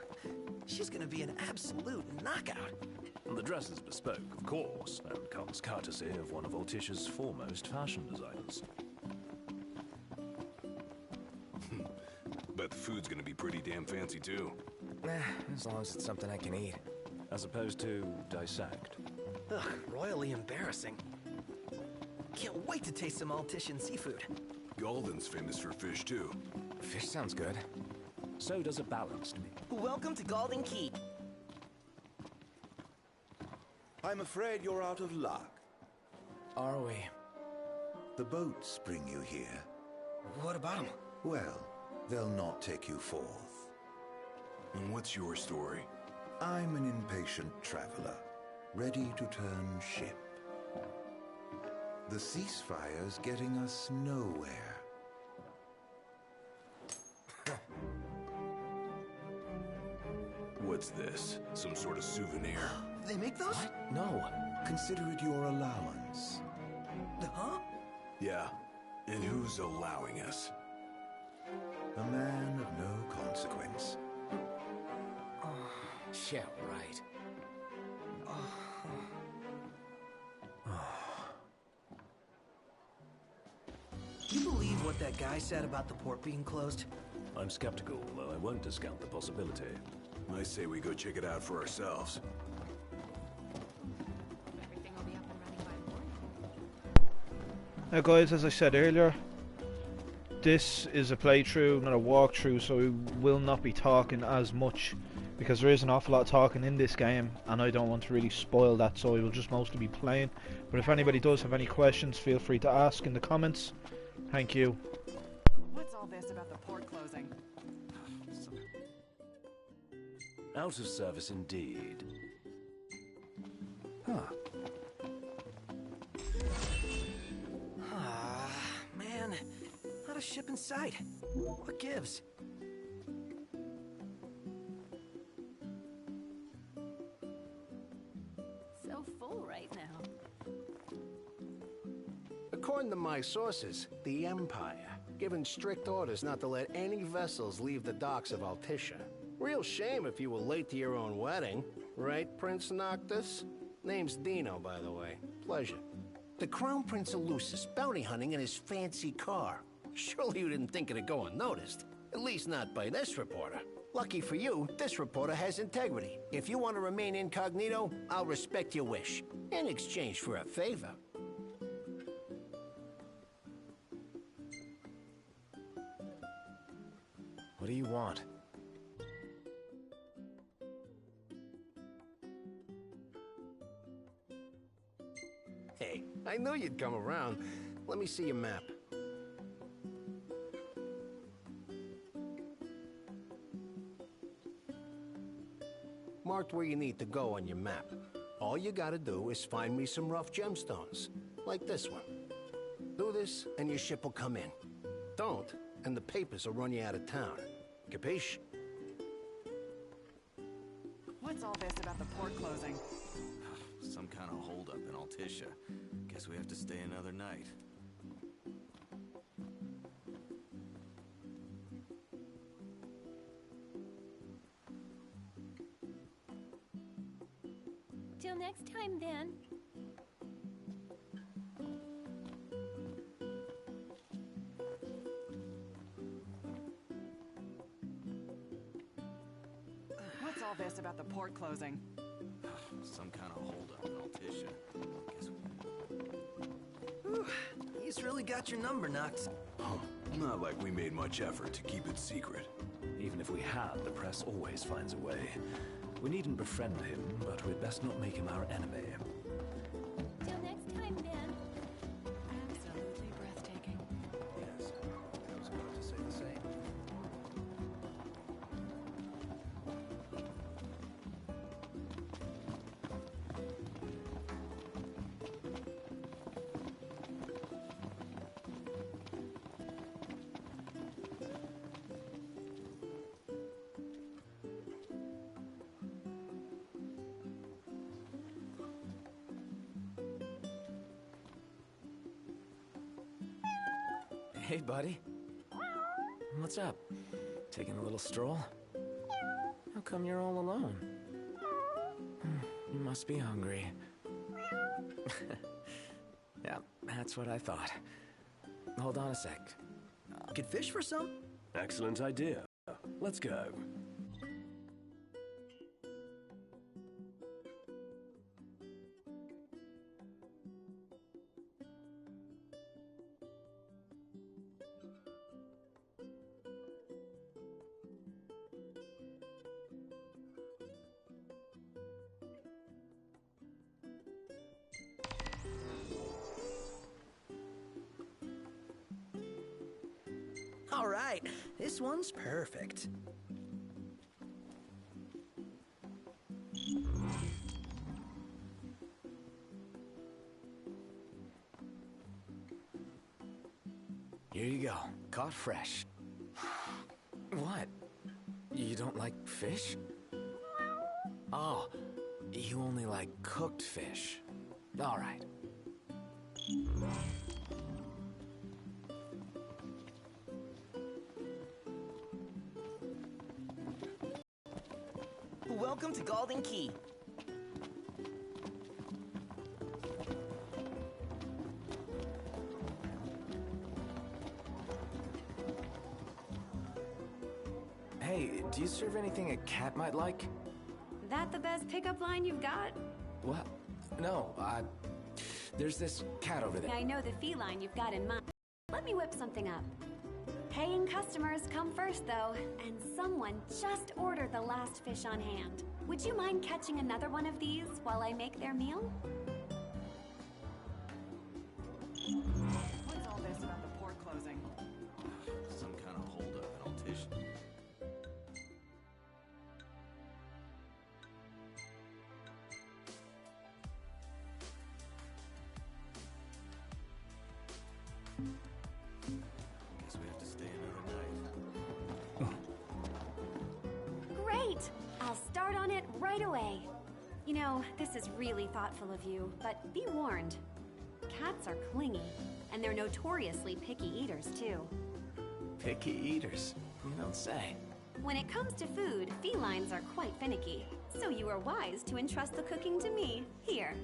She's gonna be an absolute knockout. The dress is bespoke, of course, and comes courtesy of one of Alticia's foremost fashion designers. Bet the food's gonna be pretty damn fancy, too. As long as it's something I can eat. As opposed to dissect. Ugh, royally embarrassing. Can't wait to taste some Altician seafood. Golden's famous for fish, too. Fish sounds good. So does a balanced meal. Welcome to Golden Key. I'm afraid you're out of luck. Are we? The boats bring you here. What about them? Well, they'll not take you forth. And what's your story? I'm an impatient traveler, ready to turn ship. The ceasefire's getting us nowhere. What's this? Some sort of souvenir? They make those? What? No. Consider it your allowance. Huh? Yeah. And who's allowing us? A man of no consequence. Yeah, right. You believe what that guy said about the port being closed? I'm skeptical, though I won't discount the possibility. I say we go check it out for ourselves. Everything will be up and running by morning. Now guys, as I said earlier, this is a playthrough, not a walkthrough, so we will not be talking as much because there is an awful lot of talking in this game and I don't want to really spoil that, so I will just mostly be playing. But if anybody does have any questions, feel free to ask in the comments. Thank you. What's all this about the port closing? Out of service indeed. Huh. Man, not a ship in sight. What gives? So full right now. According to my sources, the Empire given strict orders not to let any vessels leave the docks of Alticia. Real shame if you were late to your own wedding. Right, Prince Noctis? Name's Dino, by the way. Pleasure. The Crown Prince of Lucis bounty hunting in his fancy car. Surely you didn't think it'd go unnoticed. At least not by this reporter. Lucky for you, this reporter has integrity. If you want to remain incognito, I'll respect your wish. In exchange for a favor. What do you want? Hey, I knew you'd come around. Let me see your map. Marked where you need to go on your map. All you gotta do is find me some rough gemstones, like this one. Do this, and your ship will come in. Don't, and the papers will run you out of town. Capiche? What's all this about the port closing? Some kind of holdup in Altissia. Guess we have to stay another night. Till next time, then. What's all this about the port closing? Some kind of holdup in Altissia. Guess Whew, he's really got your number, Knox. Huh. Not like we made much effort to keep it secret. Even if we had, the press always finds a way. We needn't befriend him, but we'd best not make him our enemy. Till next time, then. Absolutely breathtaking. Yes, I was about to say the same. Hey, buddy. What's up? Taking a little stroll? How come you're all alone? You must be hungry. Yeah, that's what I thought. Hold on a sec. Could fish for some? Excellent idea. Let's go. All right, this one's perfect. Here you go. Caught fresh. What? You don't like fish? Oh, you only like cooked fish. All right. Welcome to Golden Key. Hey, do you serve anything a cat might like? That the best pickup line you've got? What? No, there's this cat over there. I know the feline you've got in mind. Let me whip something up. Paying customers come first, though, and someone just ordered the last fish on hand. Would you mind catching another one of these while I make their meal? What's all this about the port closing? some kind of holdup in Altissia. Guess we have to stay another night. Great! I'll start on it right away. You know, this is really thoughtful of you, but be warned. Cats are clingy, and they're notoriously picky eaters, too. Picky eaters? You don't say. When it comes to food, felines are quite finicky, so you are wise to entrust the cooking to me. Here.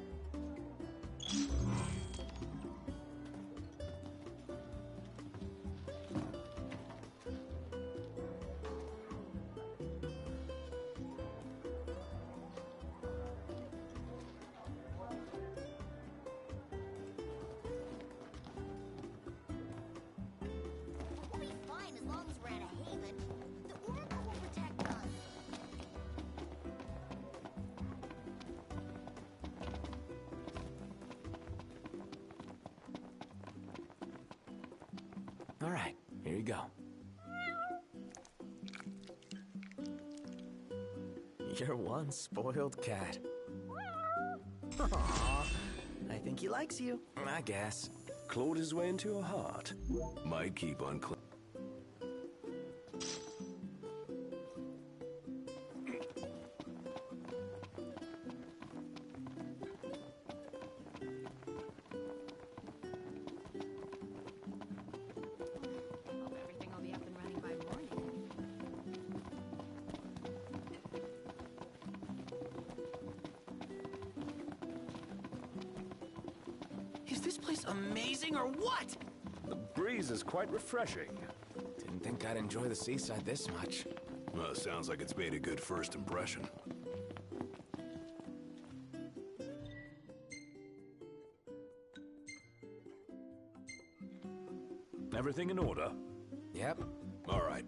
We'll be fine as long as we're at a haven. The Oracle will protect us. All right, here you go. You're one spoiled cat. Aww, I think he likes you. I guess. Clawed his way into your heart. Might keep on Everything will be up and running by morning. Is this place amazing or what? The breeze is quite refreshing. Didn't think I'd enjoy the seaside this much. Well, sounds like it's made a good first impression. Everything in order? Yep. All right.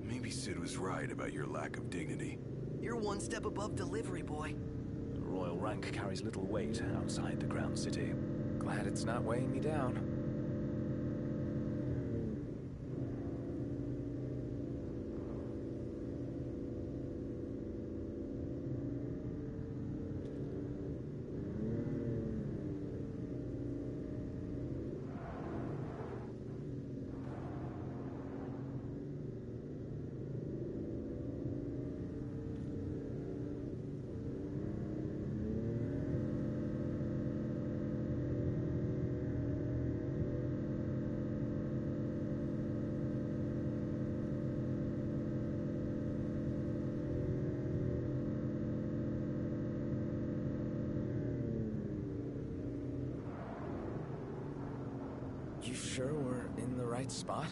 Maybe Sid was right about your lack of dignity. You're one step above delivery boy. The royal rank carries little weight outside the Crown City. Glad it's not weighing me down. You sure we're in the right spot?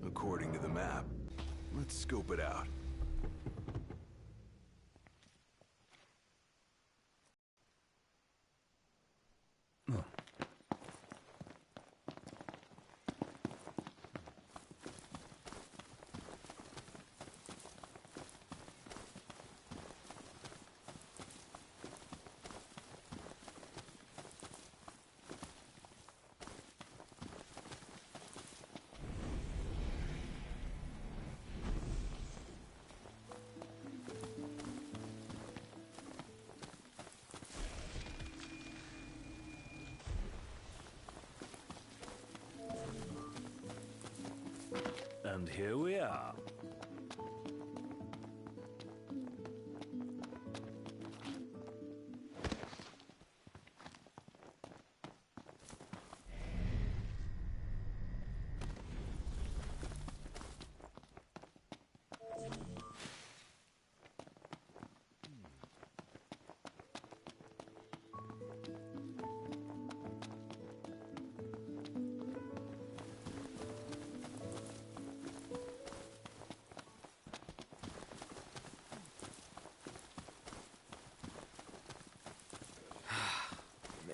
According to the map. Let's scope it out. And here we are.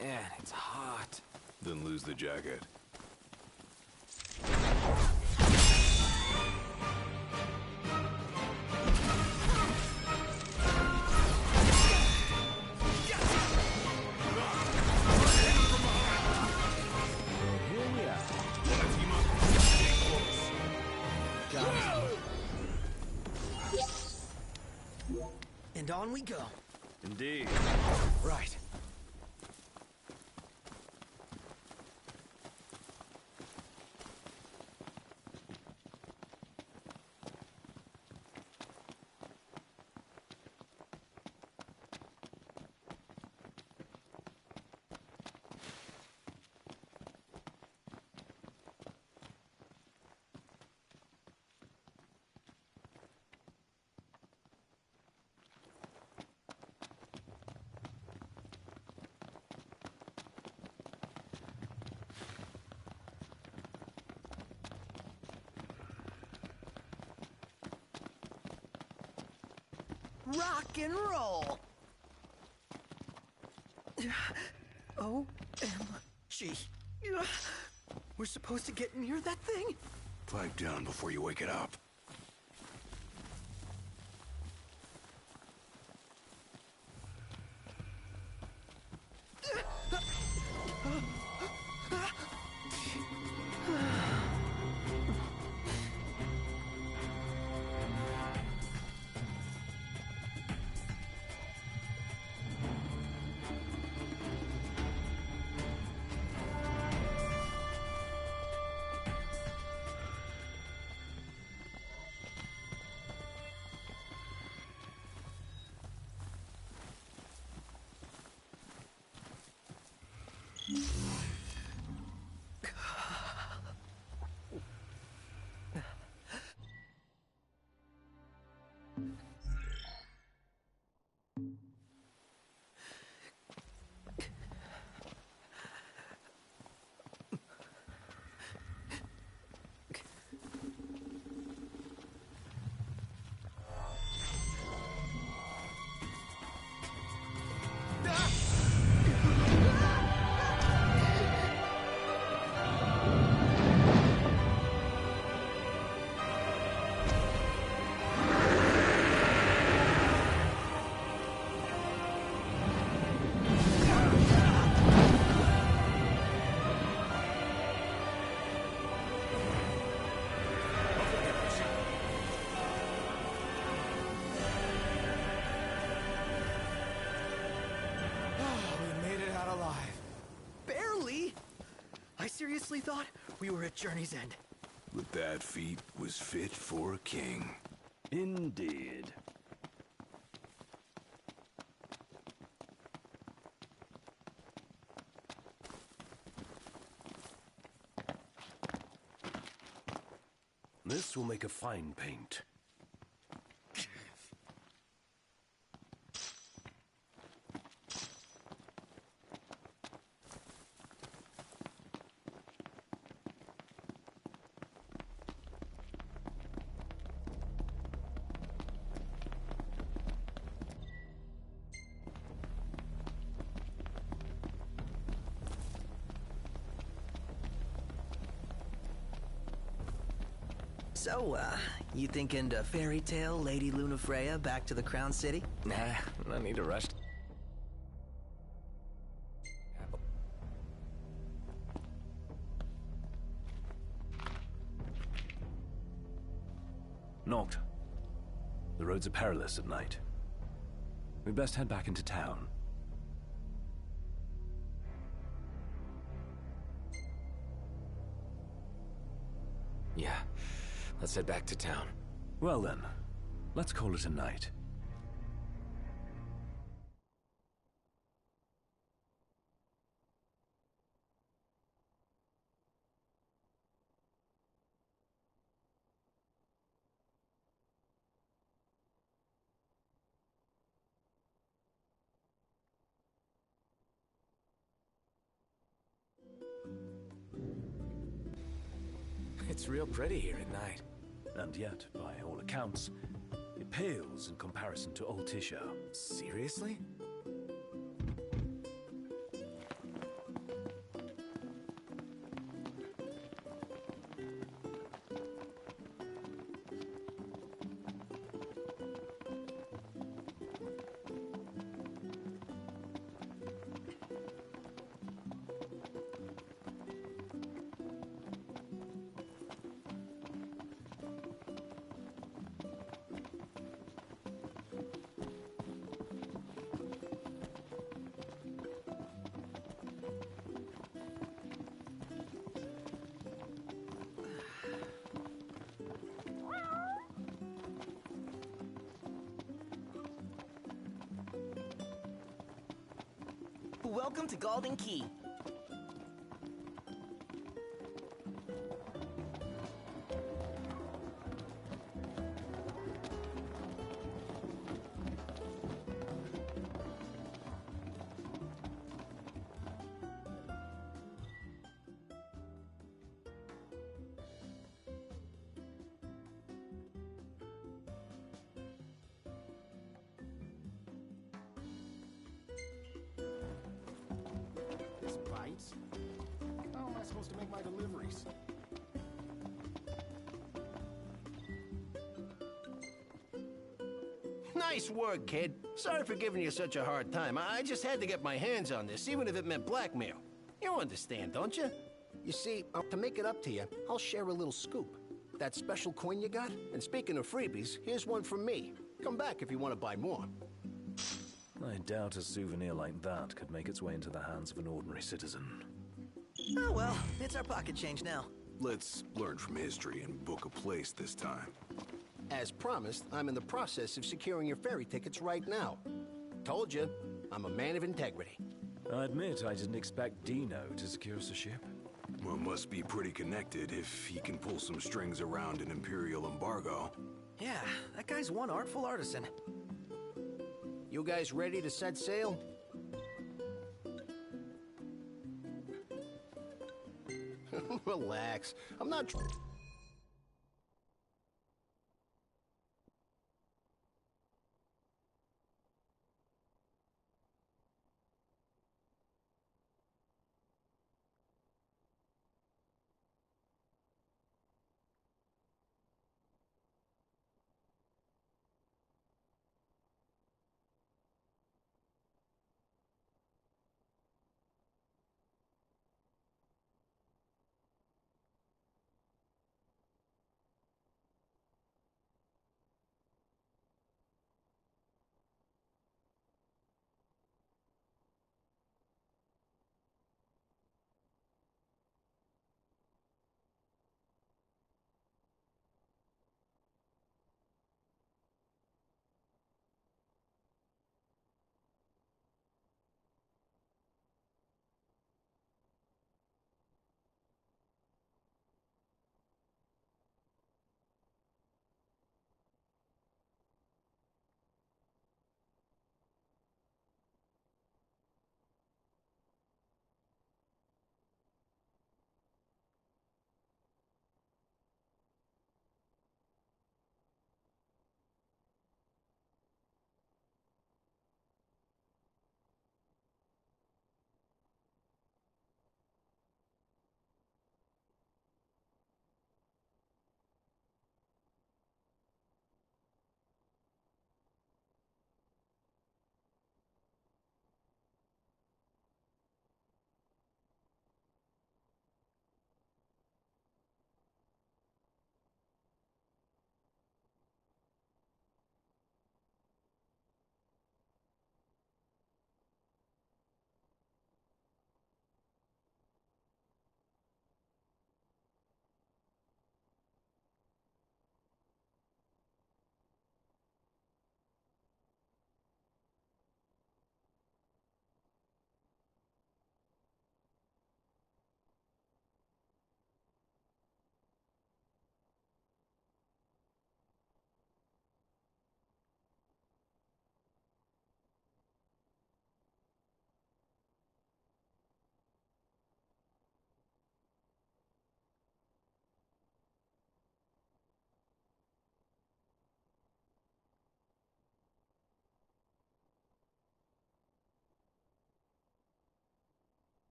Man, it's hot. Then lose the jacket. Here we are. And on we go. Indeed. Right. Rock and roll. OMG. We're supposed to get near that thing? Pipe down before you wake it up. seriously thought we were at Journey's End. But that feat was fit for a king. Indeed. This will make a fine paint. So, you thinking to fairy tale Lady Lunafreya back to the Crown City? Nah, I need a rest. Noct. The roads are perilous at night. We'd best head back into town. Yeah, let's head back to town. Well then, let's call it a night. It's real pretty here at night. And yet, by all accounts, it pales in comparison to Old Tisha. Seriously? Welcome to Golden Key. Bites? How am I supposed to make my deliveries? Nice work, kid. Sorry for giving you such a hard time. I just had to get my hands on this, even if it meant blackmail. You understand, don't you? You see, to make it up to you, I'll share a little scoop. That special coin you got? And speaking of freebies, here's one from me. Come back if you want to buy more. I doubt a souvenir like that could make its way into the hands of an ordinary citizen. Oh well, it's our pocket change now. Let's learn from history and book a place this time. As promised, I'm in the process of securing your ferry tickets right now. Told you, I'm a man of integrity. I admit I didn't expect Dino to secure us a ship. Well, must be pretty connected if he can pull some strings around an Imperial embargo. Yeah, that guy's one artful artisan. You guys ready to set sail? Relax. I'm not...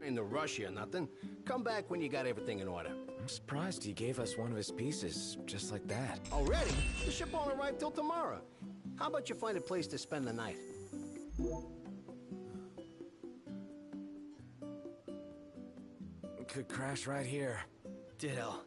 In the rush or nothing. Come back when you got everything in order. I'm surprised he gave us one of his pieces, just like that. Already? The ship won't arrive till tomorrow. How about you find a place to spend the night? Could crash right here. Ditto.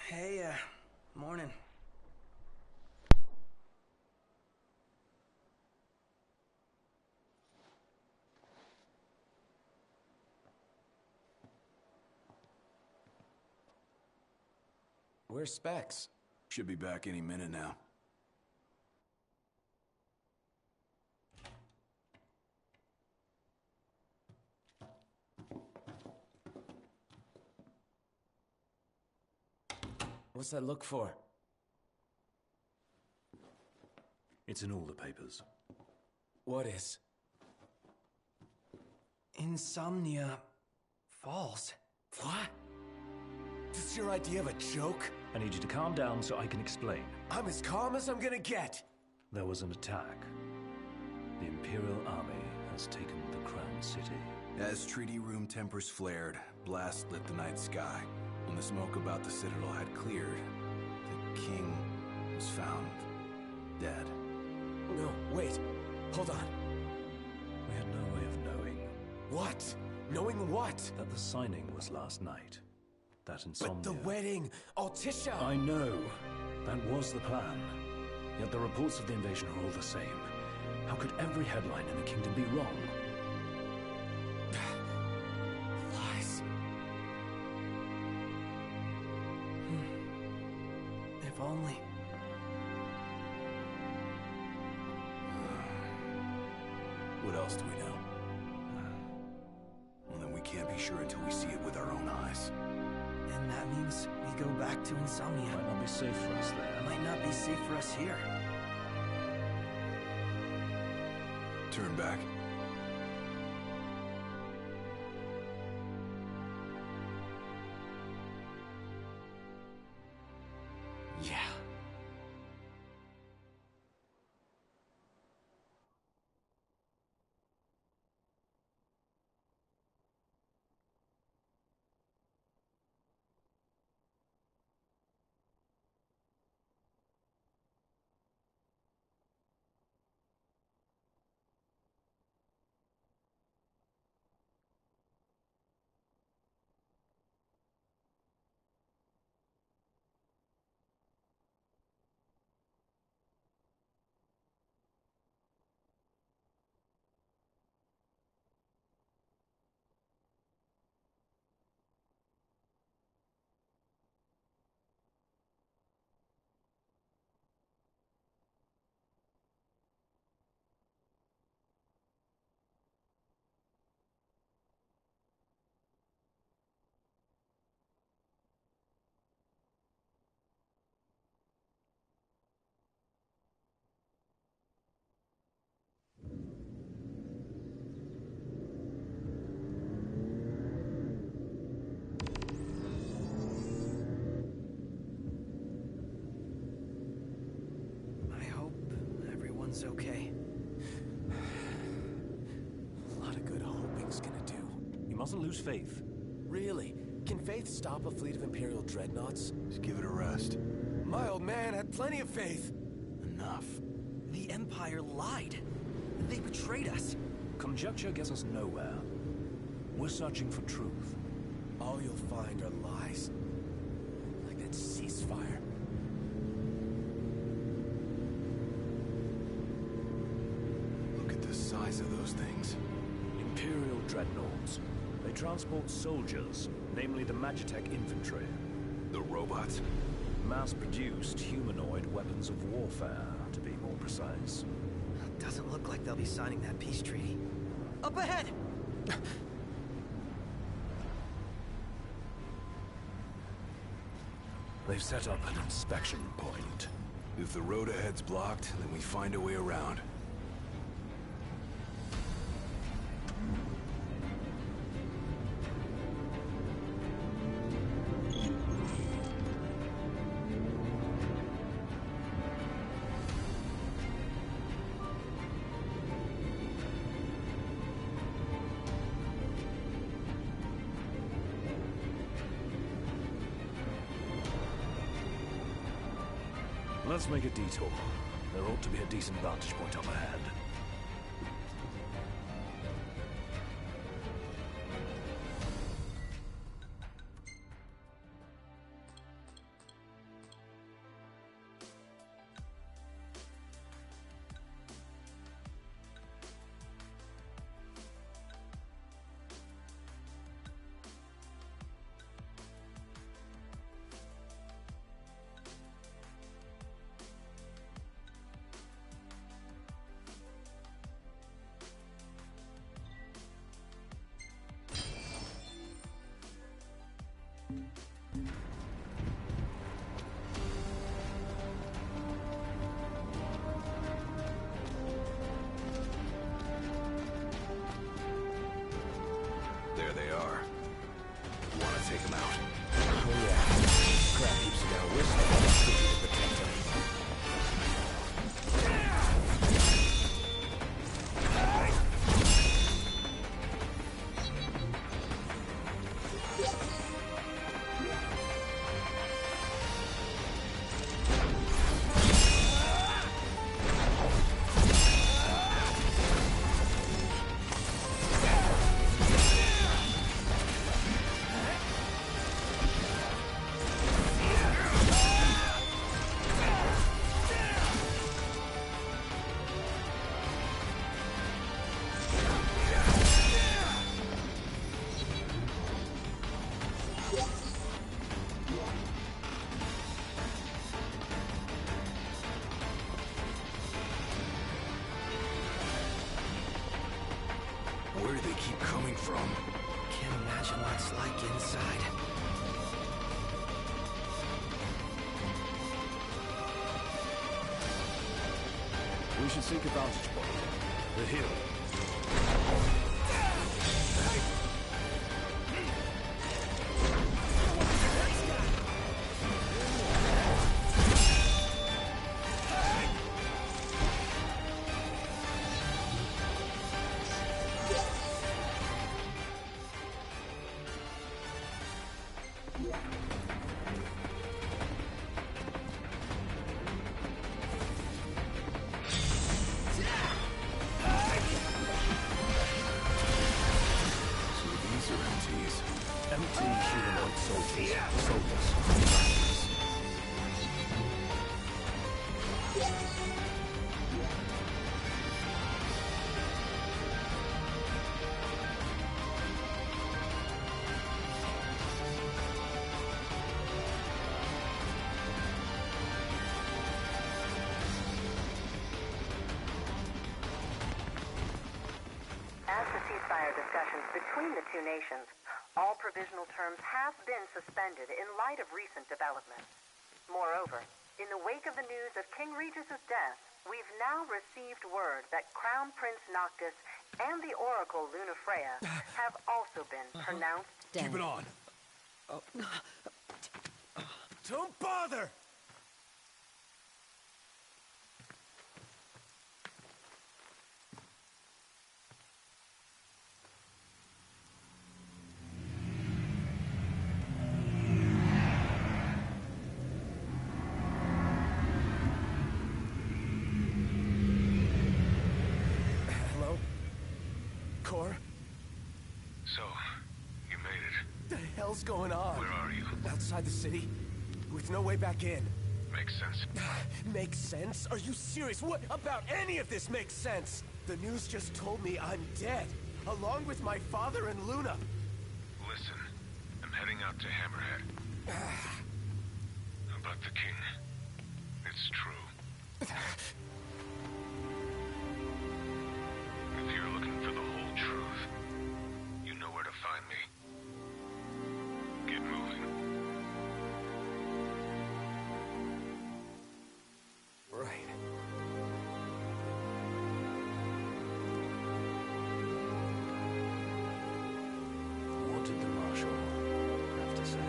Hey, morning. Where's Specs? Should be back any minute now. What's that look for? It's in all the papers. What is? Insomnia Falls. What? This is your idea of a joke? I need you to calm down so I can explain. I'm as calm as I'm gonna get. There was an attack. The Imperial Army has taken the Crown City. As treaty room tempers flared, blast lit the night sky. When the smoke about the Citadel had cleared, the king was found dead. No, wait. Hold on. We had no way of knowing. What? Knowing what? That the signing was last night. That insomnia... But the wedding! Altisha! I know. That was the plan. Yet the reports of the invasion are all the same. How could every headline in the kingdom be wrong? Lies. If only. What else do we know? Well, then we can't be sure until we see it with our own eyes. And that means we go back to Insomnia. Might not be safe for us there. Might not be safe for us here. Turn back. Yeah. not to lose Faith. Really? Can Faith stop a fleet of Imperial dreadnoughts? Just give it a rest. My old man had plenty of faith. Enough. The Empire lied. They betrayed us. Conjecture gets us nowhere. We're searching for truth. All you'll find are lies. Like that ceasefire. Look at the size of those things. Imperial dreadnoughts. They transport soldiers, namely the Magitech infantry. The robots? Mass-produced humanoid weapons of warfare, to be more precise. Doesn't look like they'll be signing that peace treaty. Up ahead! They've set up an inspection point. If the road ahead's blocked, then we find a way around. Let's make a detour. There ought to be a decent vantage point up ahead. There they are. Want to take them out? Oh yeah. Crap heaps of down whistling to protect them. Where do they keep coming from? Can't imagine what it's like inside. We should seek a vantage point. The hill. Empty humanoid soldiers. Soulless. As the ceasefire discussions between the two nations, all provisional terms have been suspended in light of recent developments. Moreover, in the wake of the news of King Regis's death, we've now received word that Crown Prince Noctis and the Oracle Lunafreya have also been pronounced dead. Keep it on. Don't bother! So, you made it. The hell's going on? Where are you? Outside the city, with no way back in. Makes sense. Makes sense? Are you serious? What about any of this makes sense? The news just told me I'm dead, along with my father and Luna. Listen, I'm heading out to Hammerhead. About the king. It's true. If you're looking for the whole truth, you know where to find me. Get moving. Right. What did the Marshal have to say?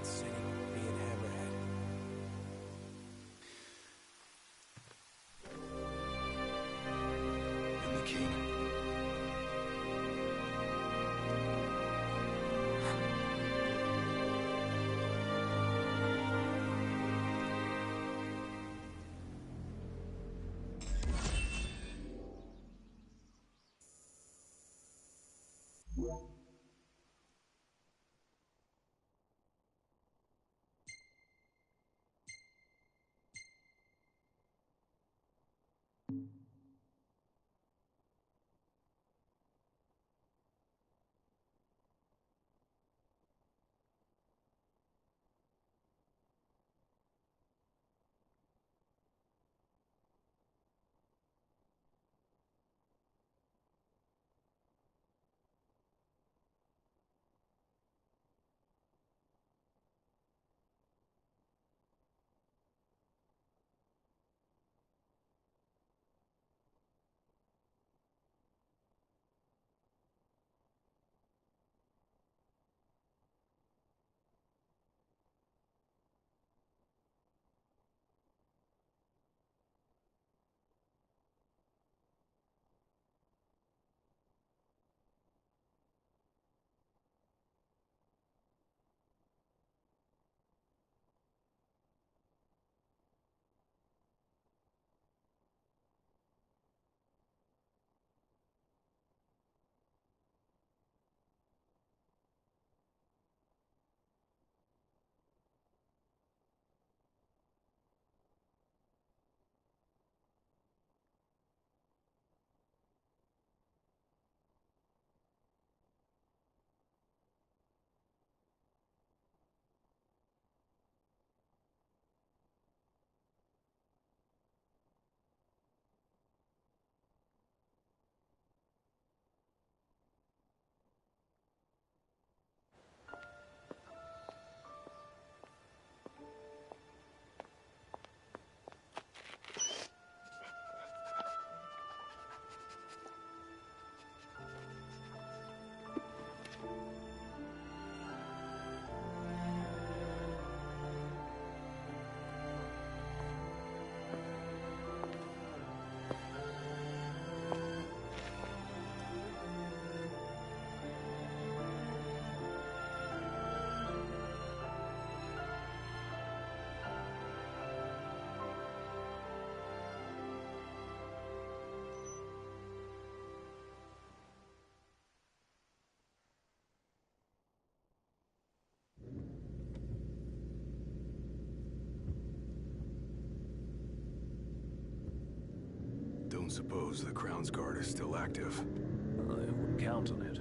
Said he'd be in Hammerhead. And the king. Don't suppose the Crown's Guard is still active? I wouldn't count on it.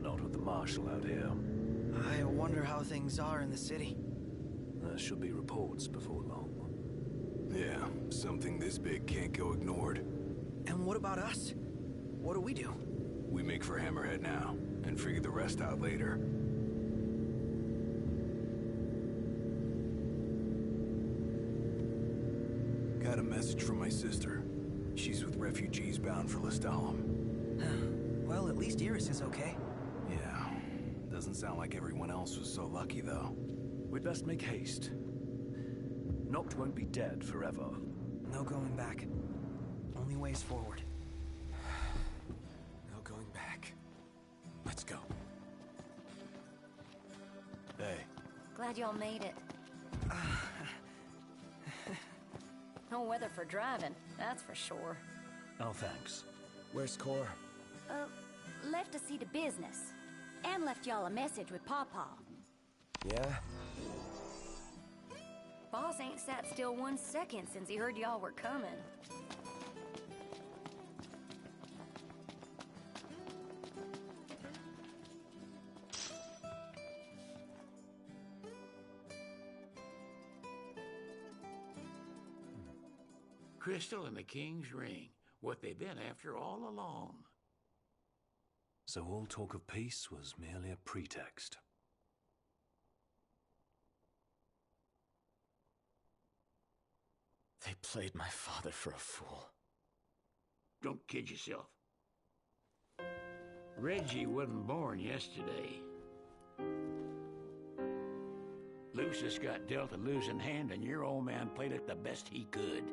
Not with the Marshal out here. I wonder how things are in the city. There should be reports before long. Yeah, something this big can't go ignored. And what about us? What do we do? We make for Hammerhead now, and figure the rest out later. Got a message from my sister. She's with refugees bound for Lestalem. Well, at least Iris is okay. Yeah, doesn't sound like everyone else was so lucky, though. We'd best make haste. Noct won't be dead forever. No going back. Only ways forward. No going back. Let's go. Hey. Glad y'all made it. No weather for driving, that's for sure. Oh, thanks. Where's Cor? left to see to business. And left y'all a message with Pawpaw. Yeah? Boss ain't sat still 1 second since he heard y'all were coming. Crystal and the King's Ring. What they've been after all along. So all talk of peace was merely a pretext. They played my father for a fool. Don't kid yourself. Reggie wasn't born yesterday. Lucius got dealt a losing hand, and your old man played it the best he could.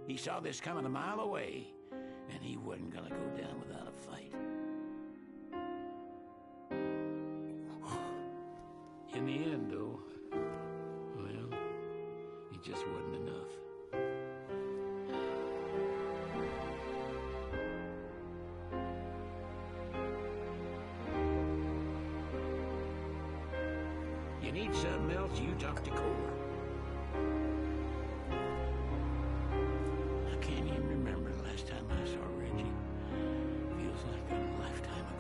He saw this coming a mile away, and he wasn't gonna go down without a fight. In the end, though, well, it just wasn't enough. You need something else, you talk to Cora. I can't even remember the last time I saw Reggie. Feels like a lifetime ago.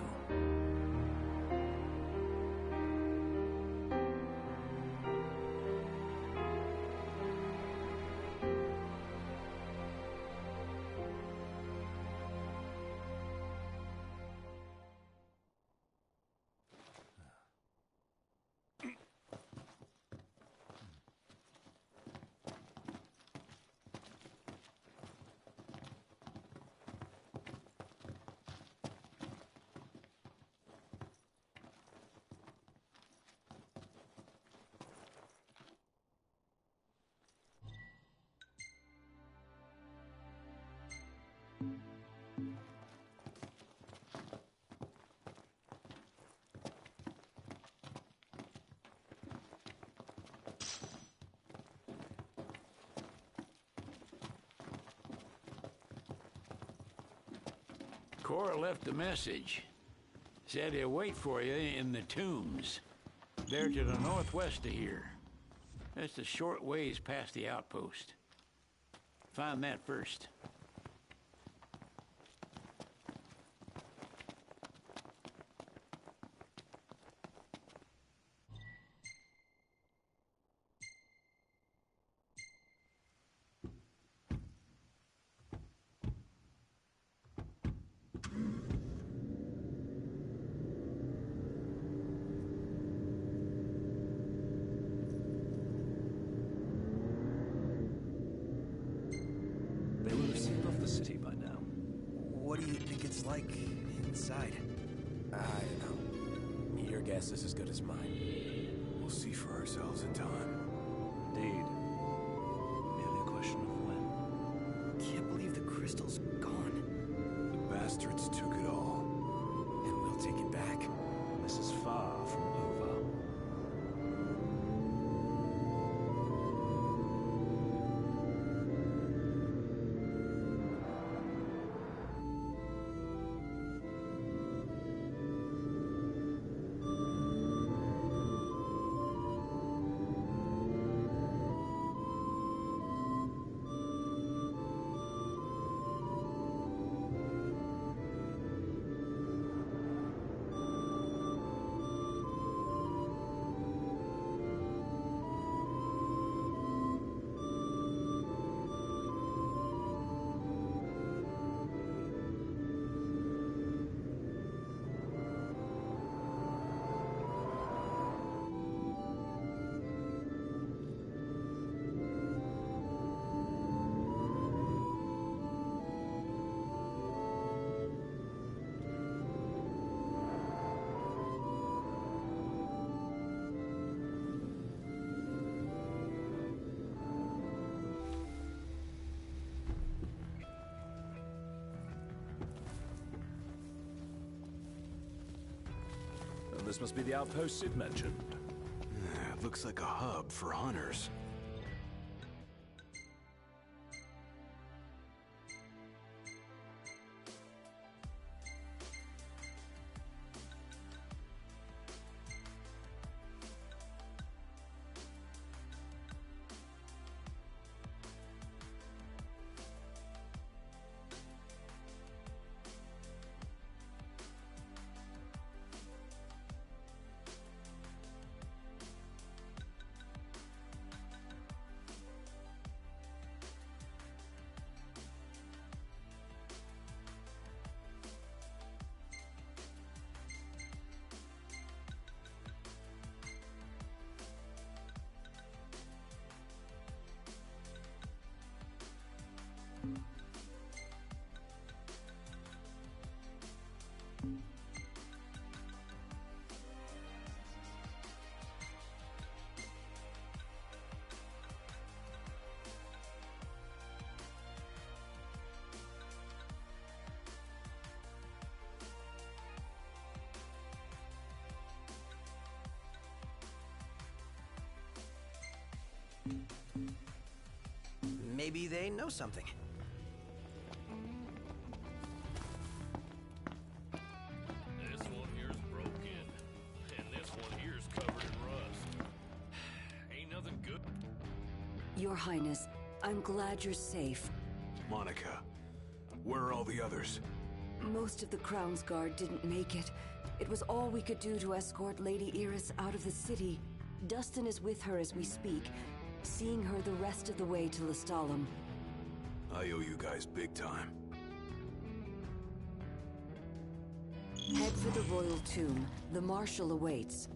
Cora left a message. Said he'll wait for you in the tombs. They're to the northwest of here. That's a short ways past the outpost. Find that first. They would have sealed off the city by now. What do you think it's like inside? I don't know. Your guess is as good as mine. We'll see for ourselves in time. Indeed. Merely a question of when. Can't believe the crystal's gone. The bastards took it all. And we'll take it back. This is far from over. This must be the outpost Sid mentioned. It looks like a hub for hunters. Maybe they know something. This one here's broken, and this one here's covered in rust. Ain't nothing good. Your Highness, I'm glad you're safe. Monica, where are all the others? Most of the Crown's Guard didn't make it. It was all we could do to escort Lady Iris out of the city. Dustin is with her as we speak, seeing her the rest of the way to Lestalem. I owe you guys big time. Head for the Royal Tomb. The Marshal awaits.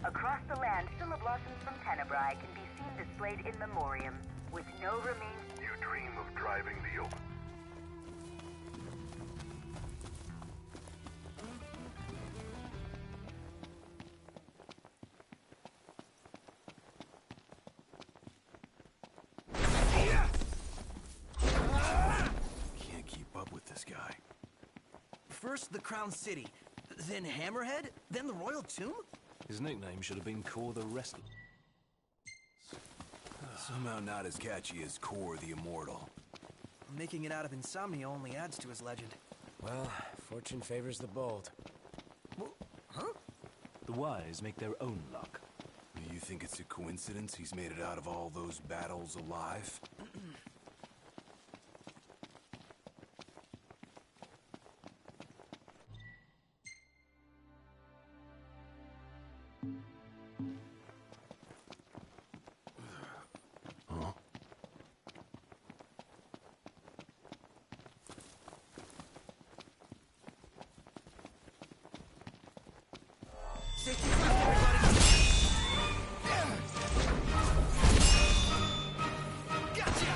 Across the land, still blossoms from Tenebrae can be seen displayed in memoriam, with no remains. You dream of driving the open. Can't keep up with this guy. First the Crown City, then Hammerhead, then the Royal Tomb? His nickname should have been Core the Wrestler. Somehow not as catchy as Core the Immortal. Making it out of insomnia only adds to his legend. Well, fortune favors the bold. Huh? The wise make their own luck. Do you think it's a coincidence he's made it out of all those battles alive? Safety first, everybody! Gotcha!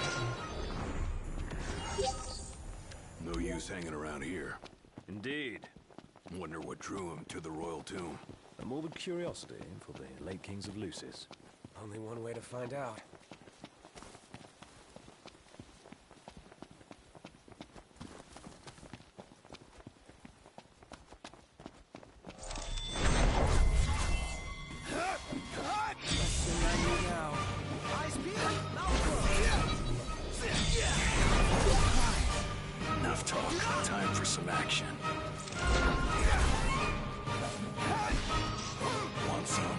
No use hanging around here. Indeed. Wonder what drew him to the Royal Tomb. A morbid curiosity for the late kings of Lucis. Only one way to find out. Enough talk. Time for some action. Want some?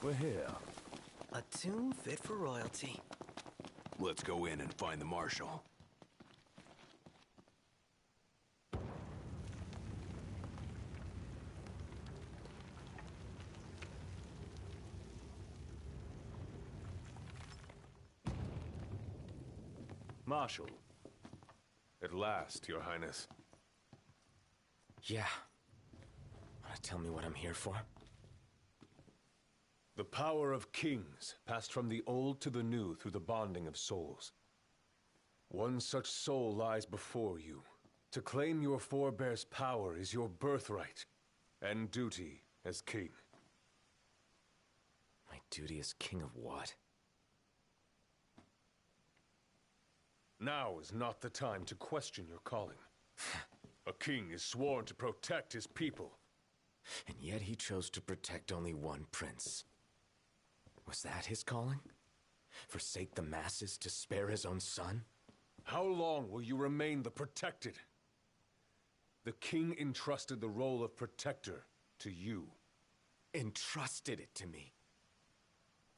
We're here. A tomb fit for royalty. Let's go in and find the Marshal. Marshal. At last, Your Highness. Yeah. Wanna tell me what I'm here for? The power of kings passed from the old to the new through the bonding of souls. One such soul lies before you. To claim your forebears' power is your birthright and duty as king. My duty as king of what? Now is not the time to question your calling. A king is sworn to protect his people. And yet he chose to protect only one prince. Was that his calling? Forsake the masses to spare his own son? How long will you remain the protected? The king entrusted the role of protector to you. Entrusted it to me?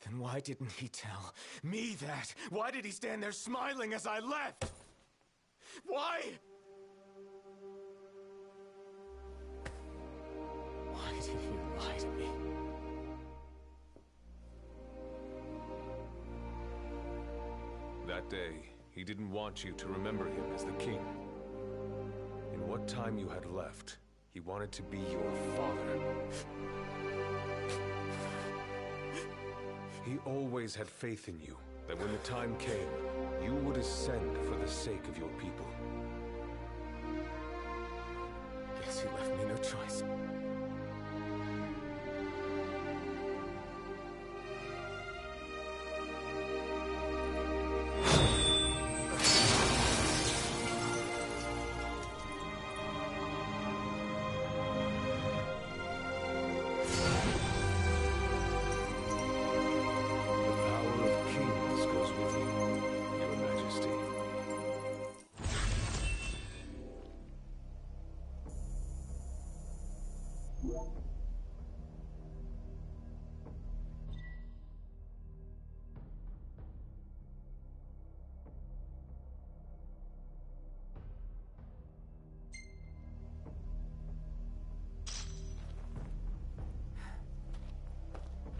Then why didn't he tell me that? Why did he stand there smiling as I left? Why? Why did he lie to me? That day, he didn't want you to remember him as the king. In what time you had left, he wanted to be your father. He always had faith in you, that when the time came, you would ascend for the sake of your people. Guess he left me no choice.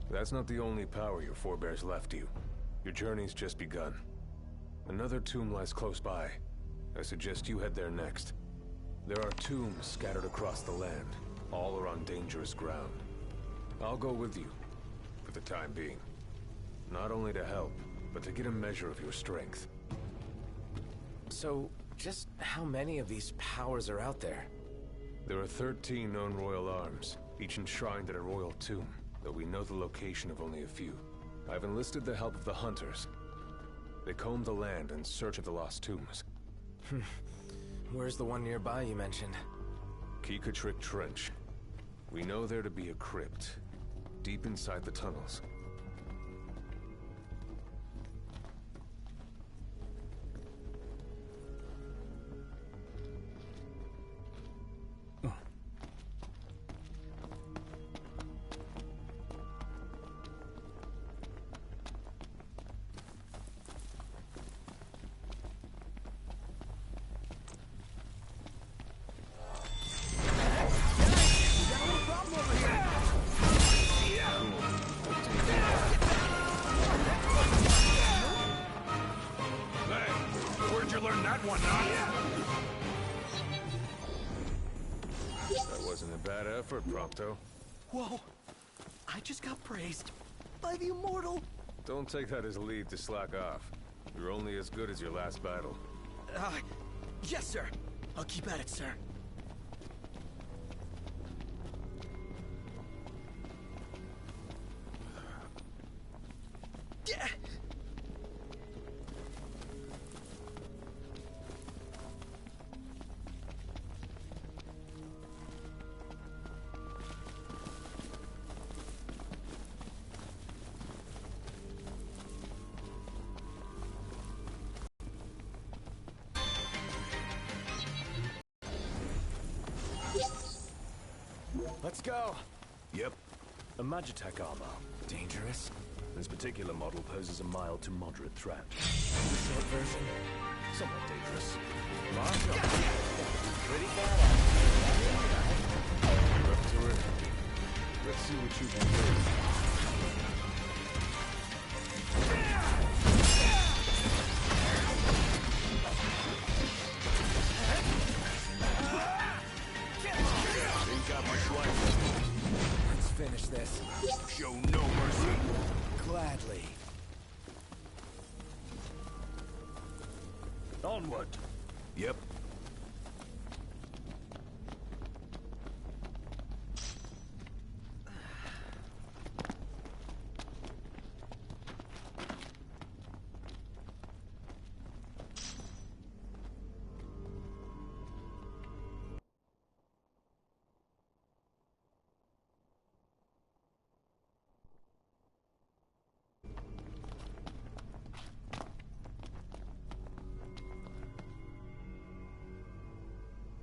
That's not the only power your forebears left you. Your journey's just begun. Another tomb lies close by. I suggest you head there next. There are tombs scattered across the land. All are on dangerous ground. I'll go with you, for the time being. Not only to help, but to get a measure of your strength. So, just how many of these powers are out there? There are 13 known royal arms, each enshrined in a royal tomb, though we know the location of only a few. I've enlisted the help of the hunters. They comb the land in search of the lost tombs. Where's the one nearby you mentioned? Kikatrick Trench. We know there to be a crypt, deep inside the tunnels. Whoa! I just got praised by the immortal. Don't take that as a lead to slack off. You're only as good as your last battle. Yes, sir. I'll keep at it, sir. Let's go! Yep. A Magitech armor. Dangerous? This particular model poses a mild to moderate threat. The short version? Somewhat dangerous. Pretty badass. You're up to it. Let's see what you can do. Let's finish this. Show no mercy. Gladly. Onward. Yep.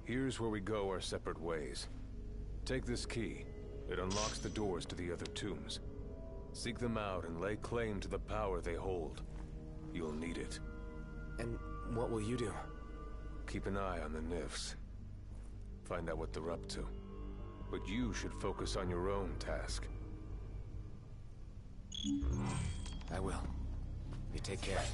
Here's where we go our separate ways. Take this key. It unlocks the doors to the other tombs. Seek them out and lay claim to the power they hold. You'll need it. And what will you do? Keep an eye on the Nifs. Find out what they're up to. But you should focus on your own task. I will. You take care.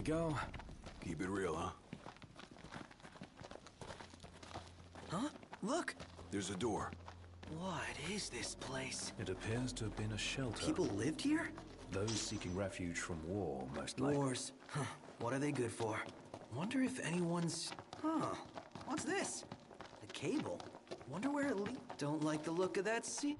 we go. Keep it real, huh? Huh? Look! There's a door. What is this place? It appears to have been a shelter. People lived here? Those seeking refuge from war, most likely. Wars. Huh. What are they good for? Wonder if anyone's... Huh. What's this? A cable? Wonder where it leads. Don't like the look of that sea.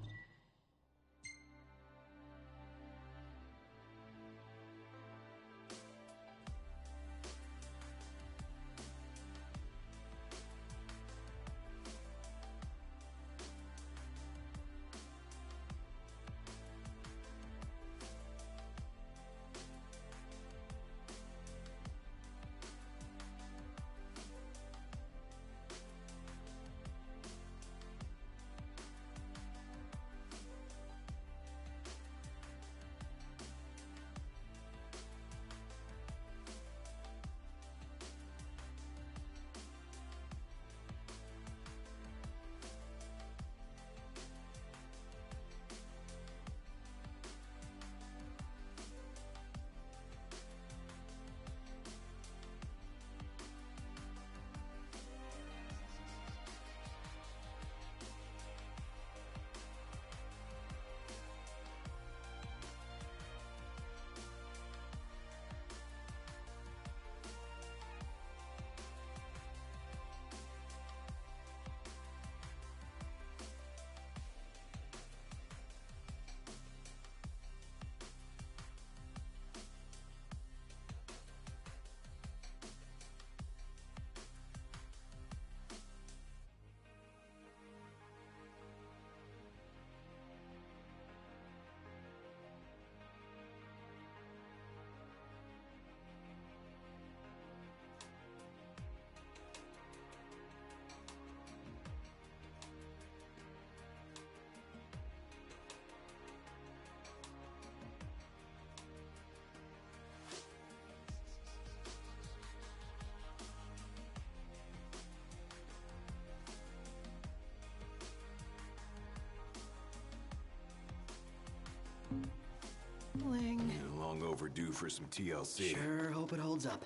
Bling. You're long overdue for some TLC. Sure hope it holds up.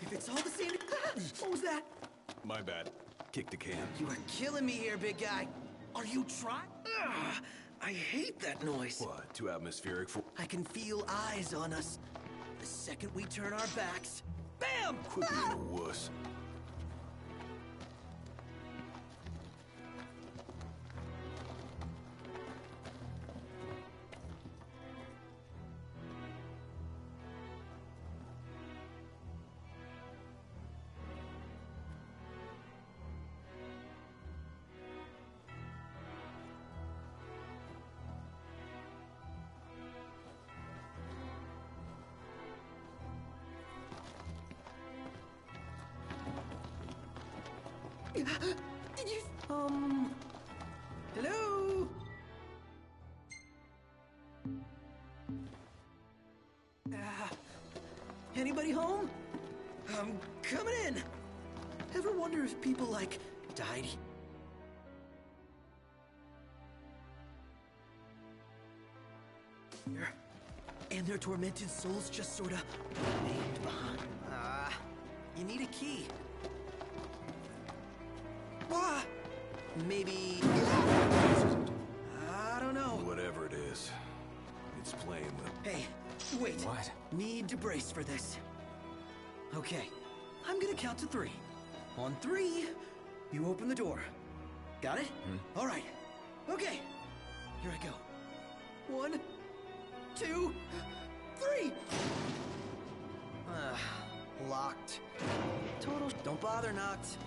If it's all the same... What was that? My bad. Kick the can. You are killing me here, big guy. Are you trying? I hate that noise. What? Too atmospheric for... I can feel eyes on us. The second we turn our backs, bam! Quit being a wuss. Did you... Hello? Anybody home? I'm coming in. Ever wonder if people, like, died? Here. And their tormented souls just sorta remained behind. You need a key. Maybe... I don't know. Whatever it is, it's playing with... Hey, wait. What? Need to brace for this. Okay, I'm gonna count to 3. On 3, you open the door. Got it? All right. Okay, here I go. 1, 2, 3! Locked. Total... Don't bother, Noct.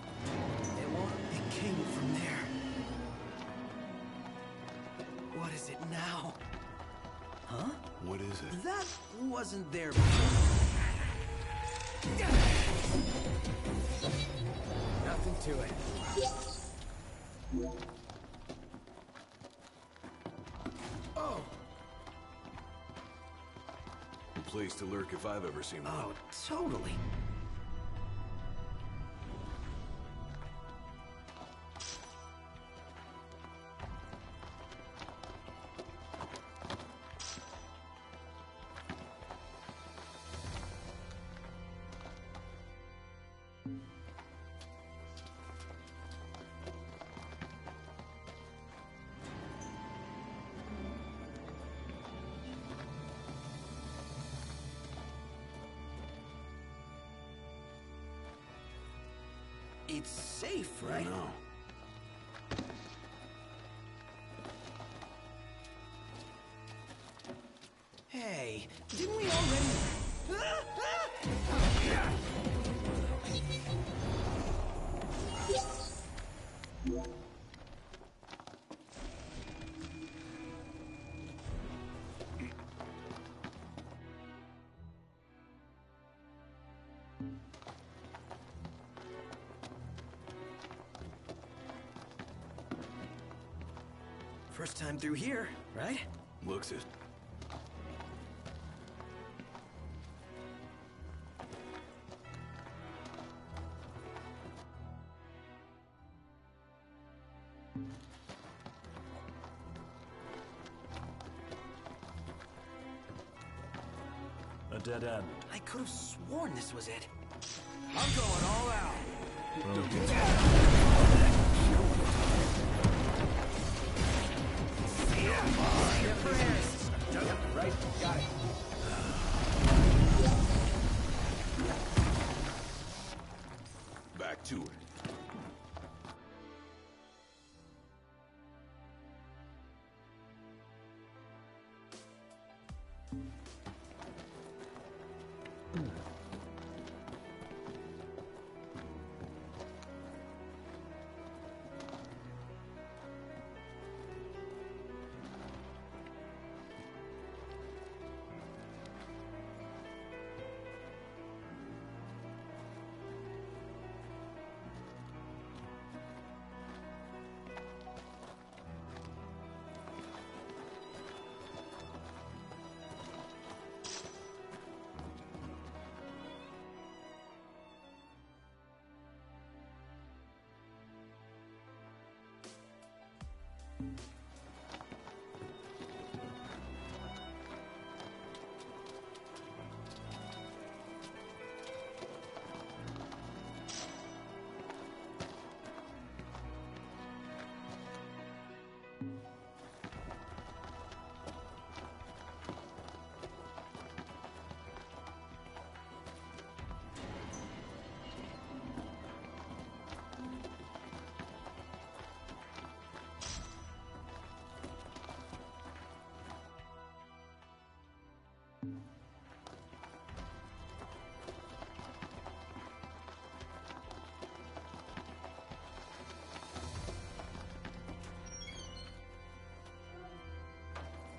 It won't... It came from there. What is it now? Huh? What is it? That wasn't there before. Nothing to it. Oh! place to lurk if I've ever seen one. Oh, totally. It's safe, right? No. Hey, didn't we already... First time through here, right? Looks it. A dead end. I could have sworn this was it. I'm going all out. Right, got it. Back to it.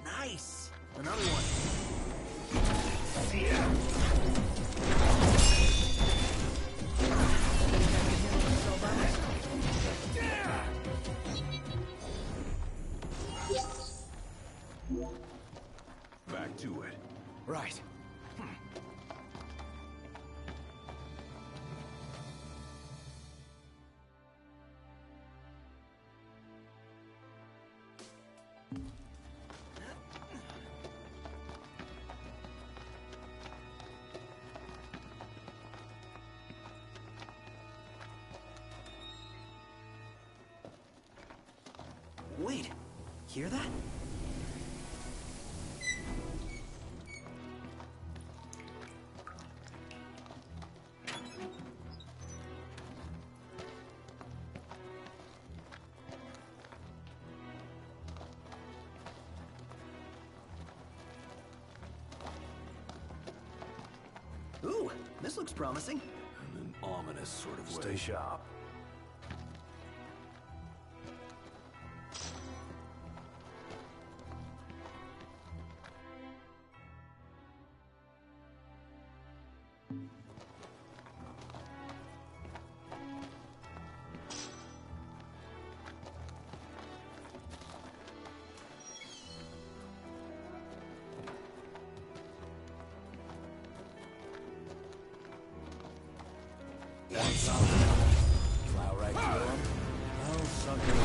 Nice! Another one. Back to it. Right. Wait, hear that? Ooh, this looks promising. In an ominous sort of way. Stay sharp. Want some? Plow right through him? I'll suck it up.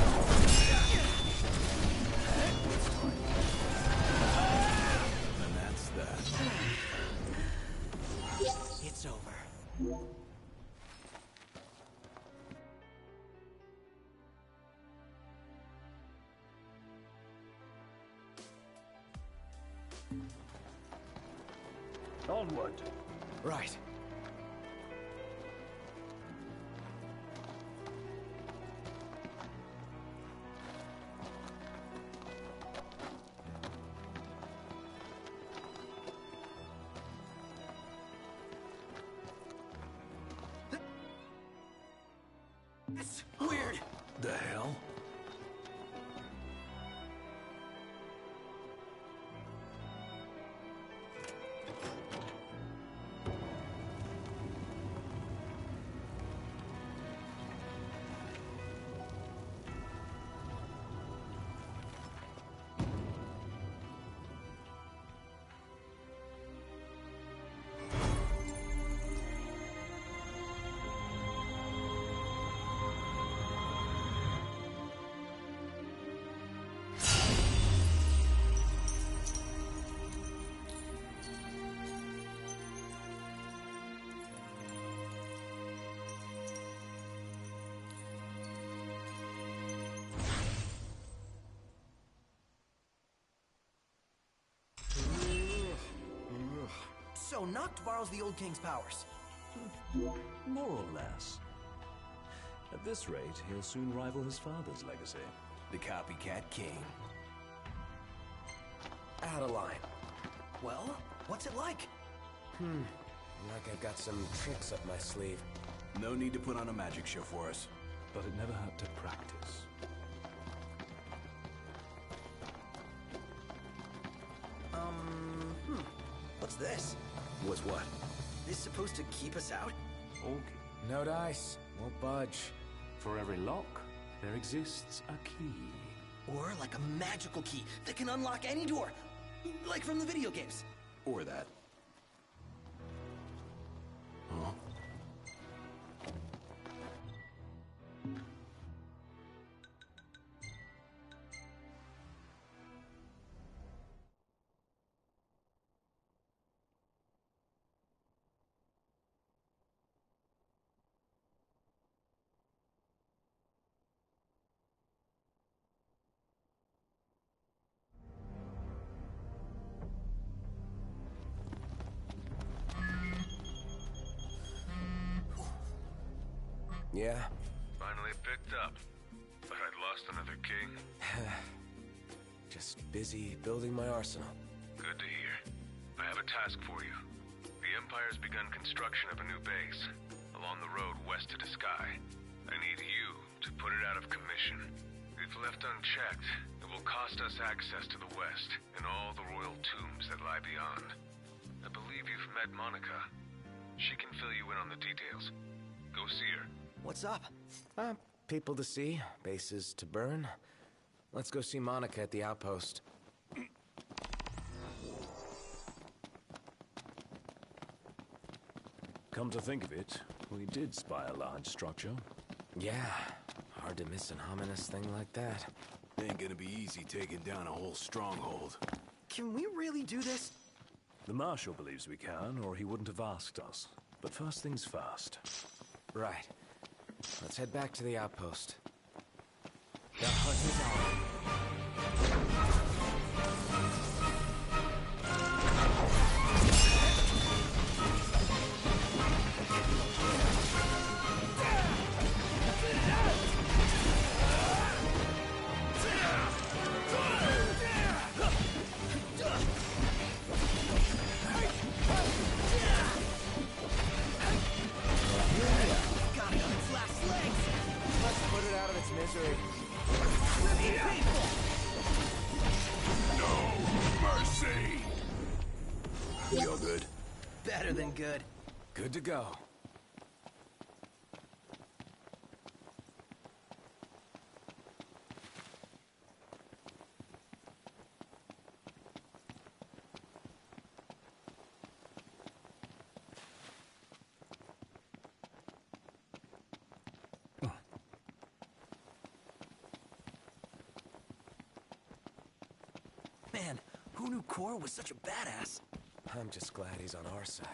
And that's that. It's over. Onward. Right. It's weird. The hell? So, Noct borrows the old king's powers. More or less. At this rate, he'll soon rival his father's legacy. The copycat king. Adeline. Well, what's it like? Like I've got some tricks up my sleeve. No need to put on a magic show for us. But it never hurt to practice. What's this? What's what? This supposed to keep us out? Okay. No dice. Won't budge. For every lock, there exists a key. Or like a magical key that can unlock any door. Like from the video games. Or that. Huh? Yeah? Finally picked up. But I'd lost another king. Just busy building my arsenal. Good to hear. I have a task for you. The Empire's begun construction of a new base along the road west to the sky. I need you to put it out of commission. If left unchecked, it will cost us access to the west and all the royal tombs that lie beyond. I believe you've met Monica. She can fill you in on the details. Go see her. What's up? People to see, bases to burn. Let's go see Monica at the outpost. Come to think of it, we did spy a large structure. Yeah, hard to miss an ominous thing like that. Ain't gonna be easy taking down a whole stronghold. Can we really do this? The Marshal believes we can, or he wouldn't have asked us. But first things first. Right. Let's head back to the outpost. The hunt is on. Misery. No mercy! We all good? Better than good. Good to go. Who knew Cora was such a badass? I'm just glad he's on our side.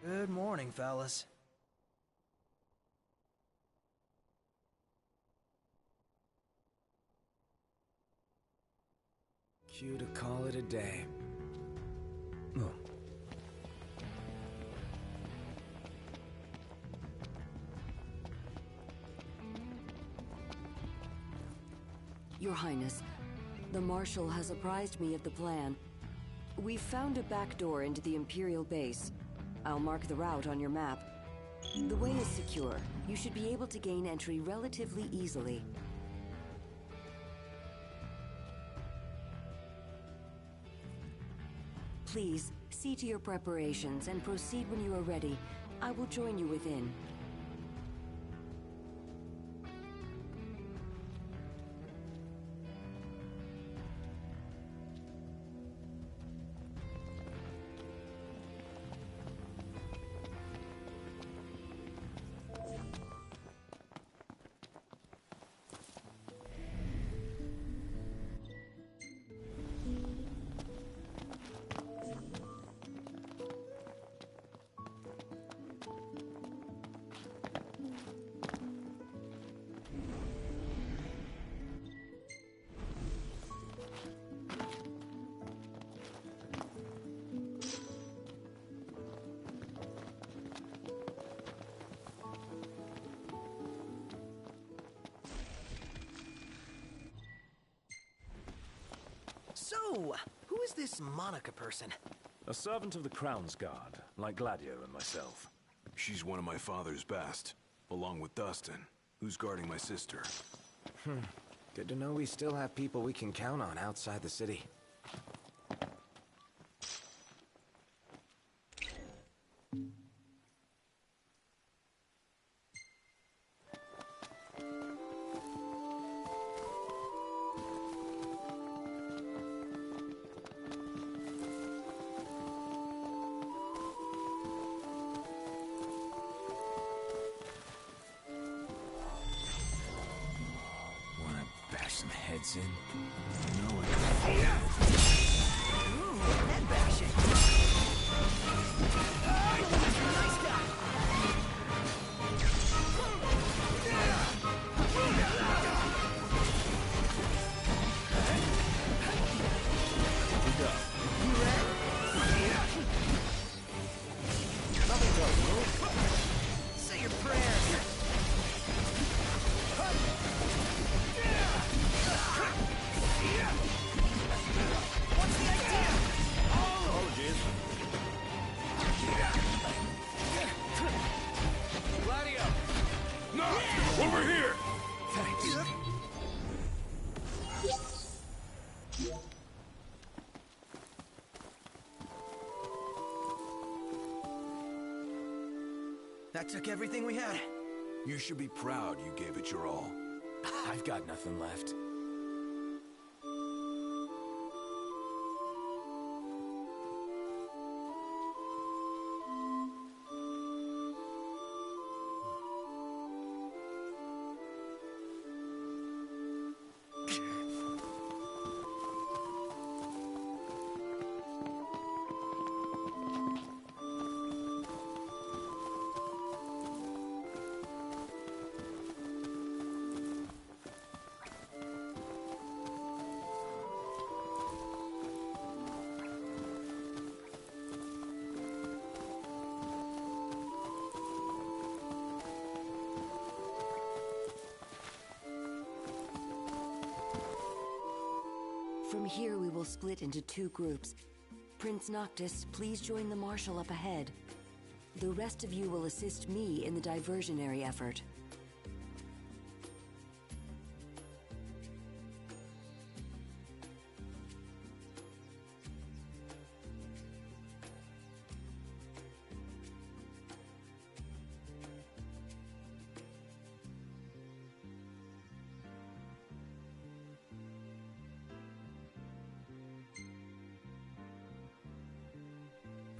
Good morning, fellas. Cue to call it a day. Oh. Your Highness, the Marshal has apprised me of the plan. We've found a back door into the Imperial base. I'll mark the route on your map. The way is secure. You should be able to gain entry relatively easily. Please, see to your preparations and proceed when you are ready. I will join you within. So, who is this Monica person? A servant of the Crown's Guard, like Gladio and myself. She's one of my father's best, along with Dustin, who's guarding my sister. Good to know we still have people we can count on outside the city. Some heads in. No one. Ooh, head bashing. Nice guy. You ready? Nothing does, move. Say your prayers. What's the idea? Apologies. Gladio! No! Over here! Thanks. That took everything we had. You should be proud you gave it your all. I've got nothing left. From here, we will split into two groups. Prince Noctis, please join the Marshal up ahead. The rest of you will assist me in the diversionary effort.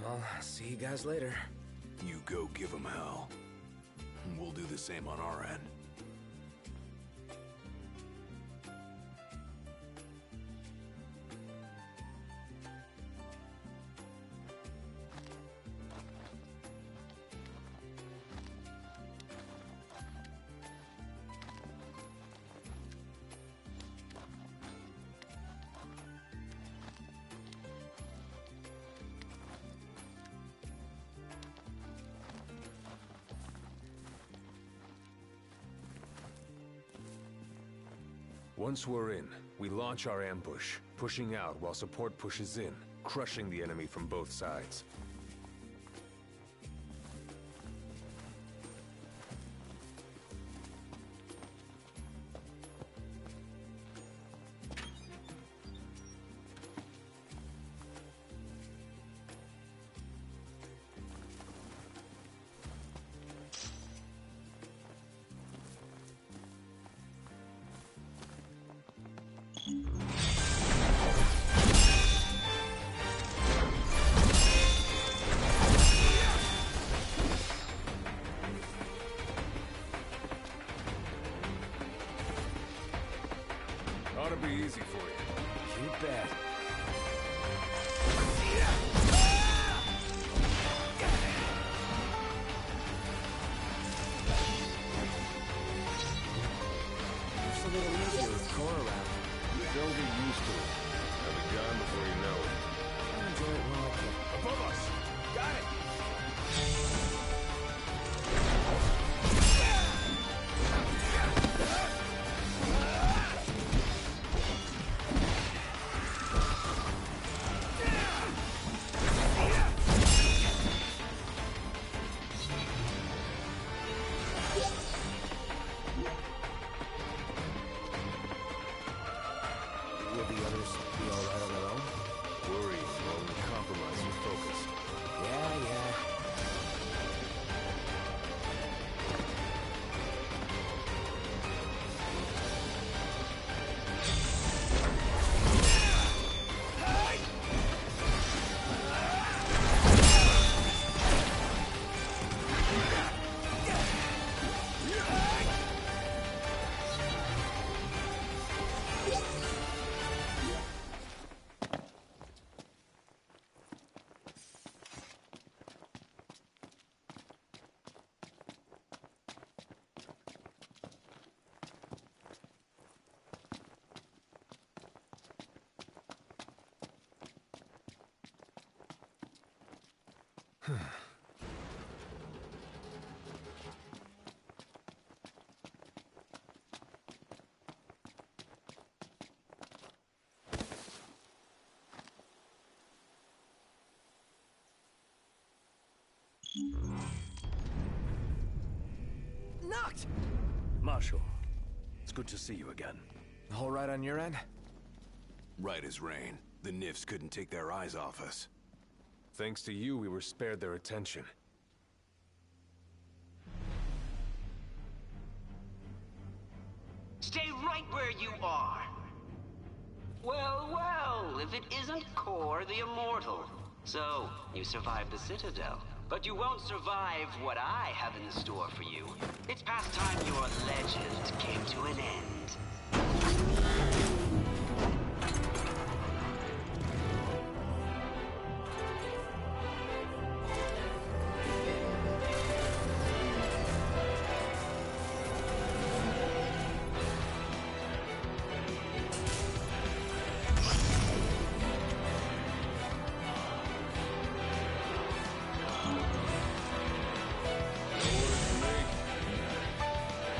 I'll see you guys later. You go give them hell. And we'll do the same on our end. Once we're in, we launch our ambush, pushing out while support pushes in, crushing the enemy from both sides. Ought to be easy for you. You bet. It's a little easier with Cora around. They'll get used to it. They'll be gone before you know it. I'll enjoy it while I can. Above us! Got it! Will the others be all right on their own? Worry will only compromise your focus. Yeah. Knocked! Marshal, it's good to see you again. All right on your end? Right as rain. The Nifs couldn't take their eyes off us. Thanks to you, we were spared their attention. Stay right where you are. Well, if it isn't Kor the Immortal. So, you survived the Citadel. But you won't survive what I have in store for you. It's past time your legend came to an end.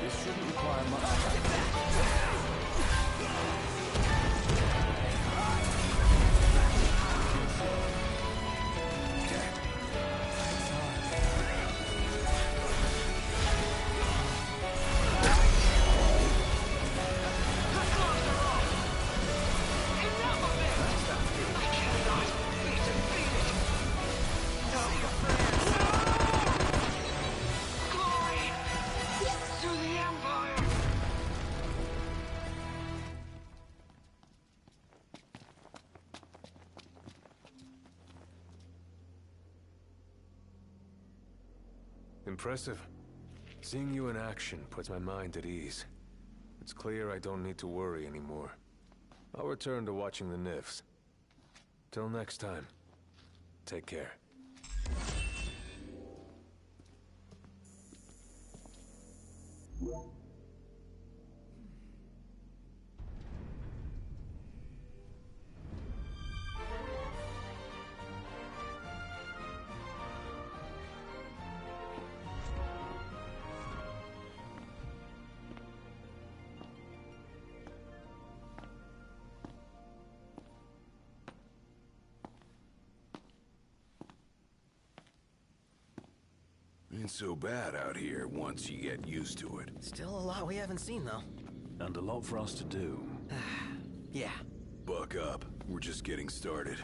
This shouldn't require much. Impressive. Seeing you in action puts my mind at ease. It's clear I don't need to worry anymore. I'll return to watching the Nifs. Till next time, take care. Ain't so bad out here once you get used to it. Still a lot we haven't seen, though. And a lot for us to do. Yeah. Buck up. We're just getting started.